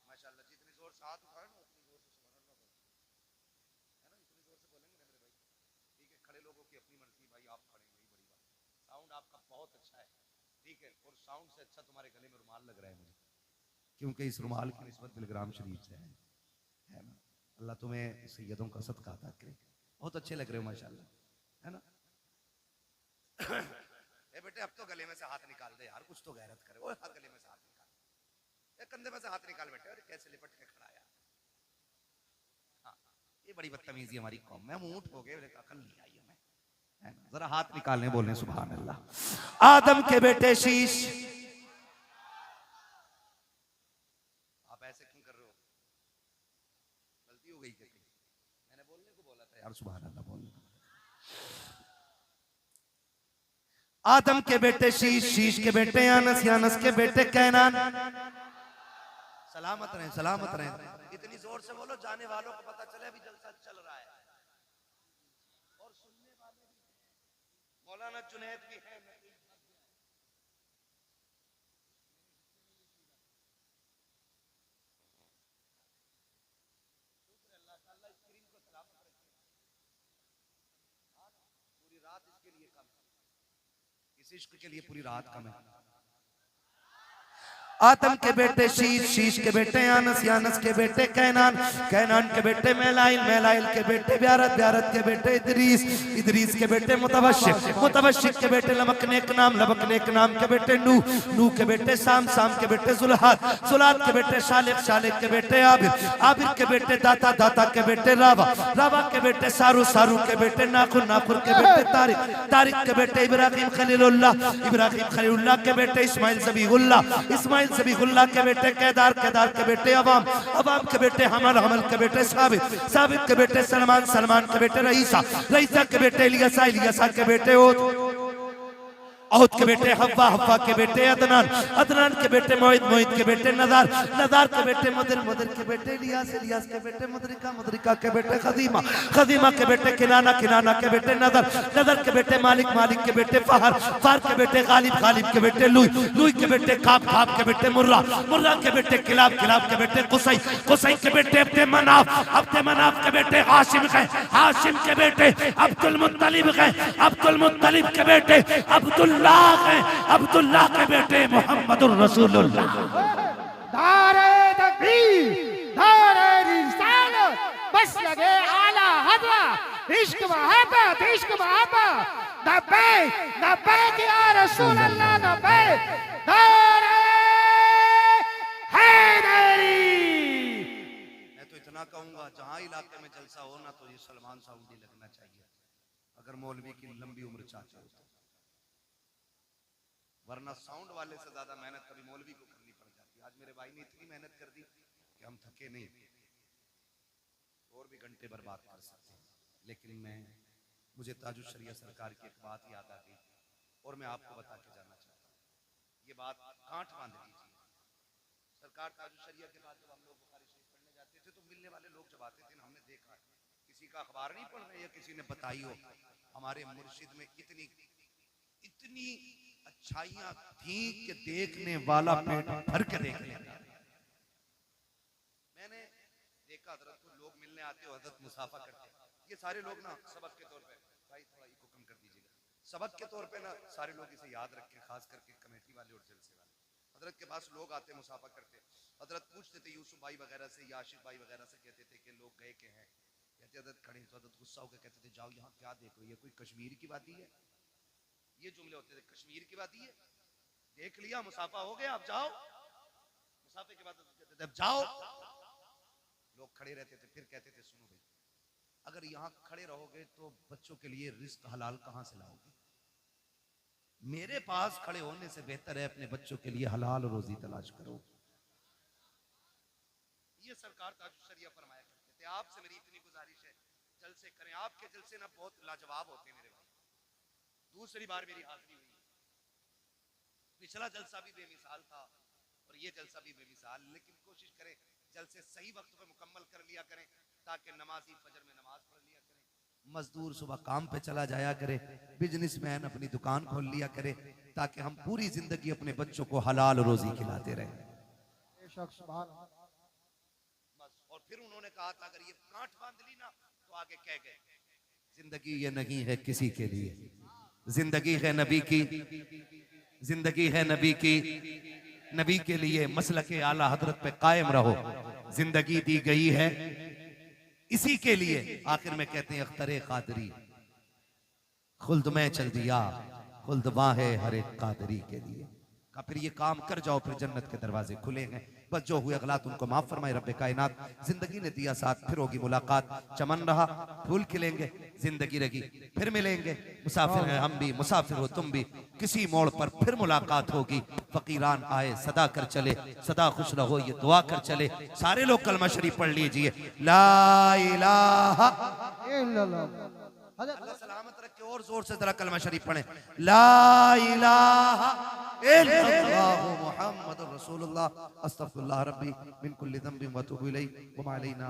माशाल्लाह, जितनी जोर से हाथ उठाए ना उतनी जोर से सुभान अल्लाह बोलो, है ना। इतनी जोर से बोलेंगे ना मेरे भाई। ठीक है, खड़े लोगों की अपनी मर्जी, भाई आप खड़े हैं, बड़ी बात। साउंड आपका बहुत अच्छा है, ठीक है, और साउंड से अच्छा तुम्हारे गले में रुमाल लग रहा है मुझे। क्योंकि इस रुमाल की निस्बत बिलग्राम शरीफ से है ना। अल्लाह तुम्हें सैयदों का सदका अता करे। बहुत अच्छे लग रहे हो माशाल्लाह, है ना। ए बेटे अब तो गले में से हाथ निकाल दे यार, कुछ तो गैरत करे। ओए हाथ गले में से हाथ निकाल, ए कंधे में से हाथ निकाल बेटे। अरे कैसे लिपट के खड़ा यार। हाँ, ये बड़ी बदतमीजी हमारी कौम में। हम ऊंट हो गए, अकल नहीं आई हमें, है ना। जरा हाथ निकालने बोलने सुभान अल्लाह। आदम के बेटे शीश, आप ऐसे क्यों कर रहे हो? गलती हो गई क्या? मैंने बोलने को बोला था यार, सुभान अल्लाह बोलने को। आदम के बेटे शीश, शीश के बेटे यानस, यानस के बेटे कैनान। सलामत रहे, सलामत रहे। इतनी जोर से बोलो जाने वालों को पता चले अभी जलसा चल रहा है, और सुनने वाले भी। मौलाना जुनैद भी है। पूरी रात इसके लिए कम है, इस इश्क के लिए पूरी रात कम है। आदम के बेटे शीश, शीश के बेटे यानस, यानस के बेटे कैनान, कैनान के बेटे मेलाइल, मेलाइल के बेटे ब्यारत, ब्यारत के बेटे इदरीस, इदरीस के बेटे मुतवशिक, मुतवशिक के बेटे लमकनेक नाम, लमकनेक नाम के बेटे नूह, नूह के बेटे साम, साम के बेटे जुल्हाद, जुल्हाद के बेटे शालिक, शालिक के बेटे आबिर, आबिर के बेटे दाता, दाता के बेटे रावा, रावा के बेटे सारू, सारू के बेटे नाखुर, नाखुर के बेटे तारिक, तारिक के बेटे इब्राहिम खलीलुल्लाह, इब्राहिम खलीलुल्लाह के बेटे इस्माइल ज़बीहुल्लाह, इस्माइल ज़बीहुल्लाह के बेटे केदार, केदार के बेटे अवाम, अवाम के बेटे हमल, हमल के बेटे साबित, साबित के बेटे सलमान, सलमान के बेटे रईसा, रईसा के बेटे इलियासा, इलियासा के बेटे ओद, औद के बेटे हव्वा, हव्वा के बेटे अदनान, अदनान के बेटे मोहित, मोहित के बेटे नदार, नदार के बेटे मुदर, मुदर के बेटे इलियास, इलियास के बेटे मुदरिका, मुदरिका के बेटे खदीमा, खदीमा के बेटे किनाना, किनाना के बेटे नदर, नदर के बेटे मालिक, मालिक के बेटे फहर, फहर के बेटे गालिब, गालिब के बेटे लुई, लुई के बेटे काब, काब के बेटे मुर्रा, मुर्रा के बेटे किलाब, किलाब के बेटे कुसई, कुसई के बेटे अब्दे मनाफ, अब्दे मनाफ के बेटे हाशिम है, हाशिम के बेटे अब्दुल मुत्तलिब है, अब्दुल मुत्तलिब के बेटे अब्दुल अब्दुल्लाह के बेटे मोहम्मदुर रसूलुल्लाह। नारे तकबीर, नारे रिसालत, बस लगे आला हज़रत, इश्क मोहब्बत, इश्क मोहब्बत, लब्बैक लब्बैक या रसूल अल्लाह, लब्बैक, नारे हैदरी। मैं तो इतना कहूंगा, जहां इलाके में जलसा हो ना, तो ये सलमान साउदी लगना चाहिए, अगर मौलवी की लंबी उम्र चाहते हो तो। वरना साउंड वाले से ज्यादा मेहनत कभी मौलवी को करनी पड़ जाती। आज मेरे भाई ने इतनी मेहनत कर दी कि हम थके नहीं, और भी घंटे बर्बाद कर सकते हैं। लेकिन मुझे ताजुल शरिया सरकार की एक बात याद आ गई, और मैं आपको बता के जाना चाहता हूँ। ये बात गांठ बांध लीजिए। सरकार ताजुल शरिया के बाद जब हम लोग बुखारी शरीफ पढ़ने जाते थे, तो मिलने वाले लोग जब आते थे, हमने देखा किसी का अखबार नहीं पढ़ रहे या किसी ने बताई हो, हमारे मुर्शिद में इतनी इतनी अच्छाइयां थी कि देखने वाला पेट भर के देख लेता। मैंने देखा हजरत को लोग मिलने आते हो, हजरत मुसाफा करते, ये सारे लोग ना सबक के तौर पे, भाई थोड़ा इको कम कर दीजिएगा, सबक के तौर पे ना सारे लोग इसे याद रखें, खास करके कमेटी वाले और जलसे वाले। हजरत के पास लोग आते मुसाफा करते, हजरत पूछते थे यूसुफ भाई वगैरह से या आशिफ भाई वगैरह से, कहते थे कि लोग गए के हैं, कहते हजरत खड़े तो हजरत गुस्सा होकर कहते थे जाओ यहाँ क्या देख रहे हो, ये कोई कश्मीर की वादी है? ये जुमले होते थे, कश्मीर की वादी है, देख लिया मुसाफा हो गया अब जाओ। मुसाफे के बाद कहते थे अब जाओ। लोग खड़े रहते थे, फिर कहते थे सुनो भाई, अगर यहाँ खड़े रहोगे तो बच्चों के लिए रिस्क हलाल कहां से लाओगे? मेरे पास खड़े होने से बेहतर है अपने बच्चों के लिए हलाल रोजी तलाश करो। ये सरकार ताजुल शरिया फरमाया करते थे। आपसे मेरी इतनी गुजारिश है, जलसे करें, आपके जलसे ना बहुत लाजवाब होते हैं मेरे भाई। दूसरी बार मेरी हाजिरी हुई, पिछला जलसा भी बेमिसाल था और ये जलसा भी बेमिसाल, लेकिन कोशिश करें जलसे सही वक्त पे मुकम्मल कर लिया करें, ताकि नमाजी फजर में नमाज पढ़ लिया करें, मजदूर सुबह काम पे चला जाया करे, बिजनेसमैन अपनी दुकान खोल लिया करे, ताकि हम पूरी जिंदगी अपने बच्चों को हलाल रोजी खिलाते रहें। और फिर उन्होंने कहा था अगर ये गांठ बांध ली ना तो आगे कह गए, जिंदगी ये नहीं है किसी के लिए, जिंदगी है नबी की, जिंदगी है नबी की, नबी के लिए मसलके आला हजरत पे कायम रहो। जिंदगी दी गई है इसी के लिए। आखिर में कहते हैं अख्तरे कादरी खुल्द में चल दिया, खुल्द वाहे हर एक कादरी के लिए। का फिर ये काम कर जाओ, फिर जन्नत के दरवाजे खुलेंगे। बस जो हुए गलत उनको माफ फरमाए रब्बे कायनात। जिंदगी ने दिया साथ, फिर होगी मुलाकात। चमन रहा फूल खिलेंगे, जिंदगी रही फिर मिलेंगे। मुसाफिर हैं हम भी, मुसाफिर हो तुम भी, किसी मोड़ पर फिर मुलाकात होगी। फकीरान आए सदा कर चले, सदा खुश रहो ये दुआ कर चले। सारे लोग कलमा शरीफ पढ़ लीजिए, ला इलाहा इल्लल्लाह। अल्लाह सलामत रखे। और जोर से जरा कलमा शरीफ पढ़े, ला इलाहा इल्लल्लाह मुहम्मदुर रसूलुल्लाह अस्तगफिरुल्लाह रब्बी मिन कुल्ली ज़ंबिन व अतूबु इलैहि व मा अलैना।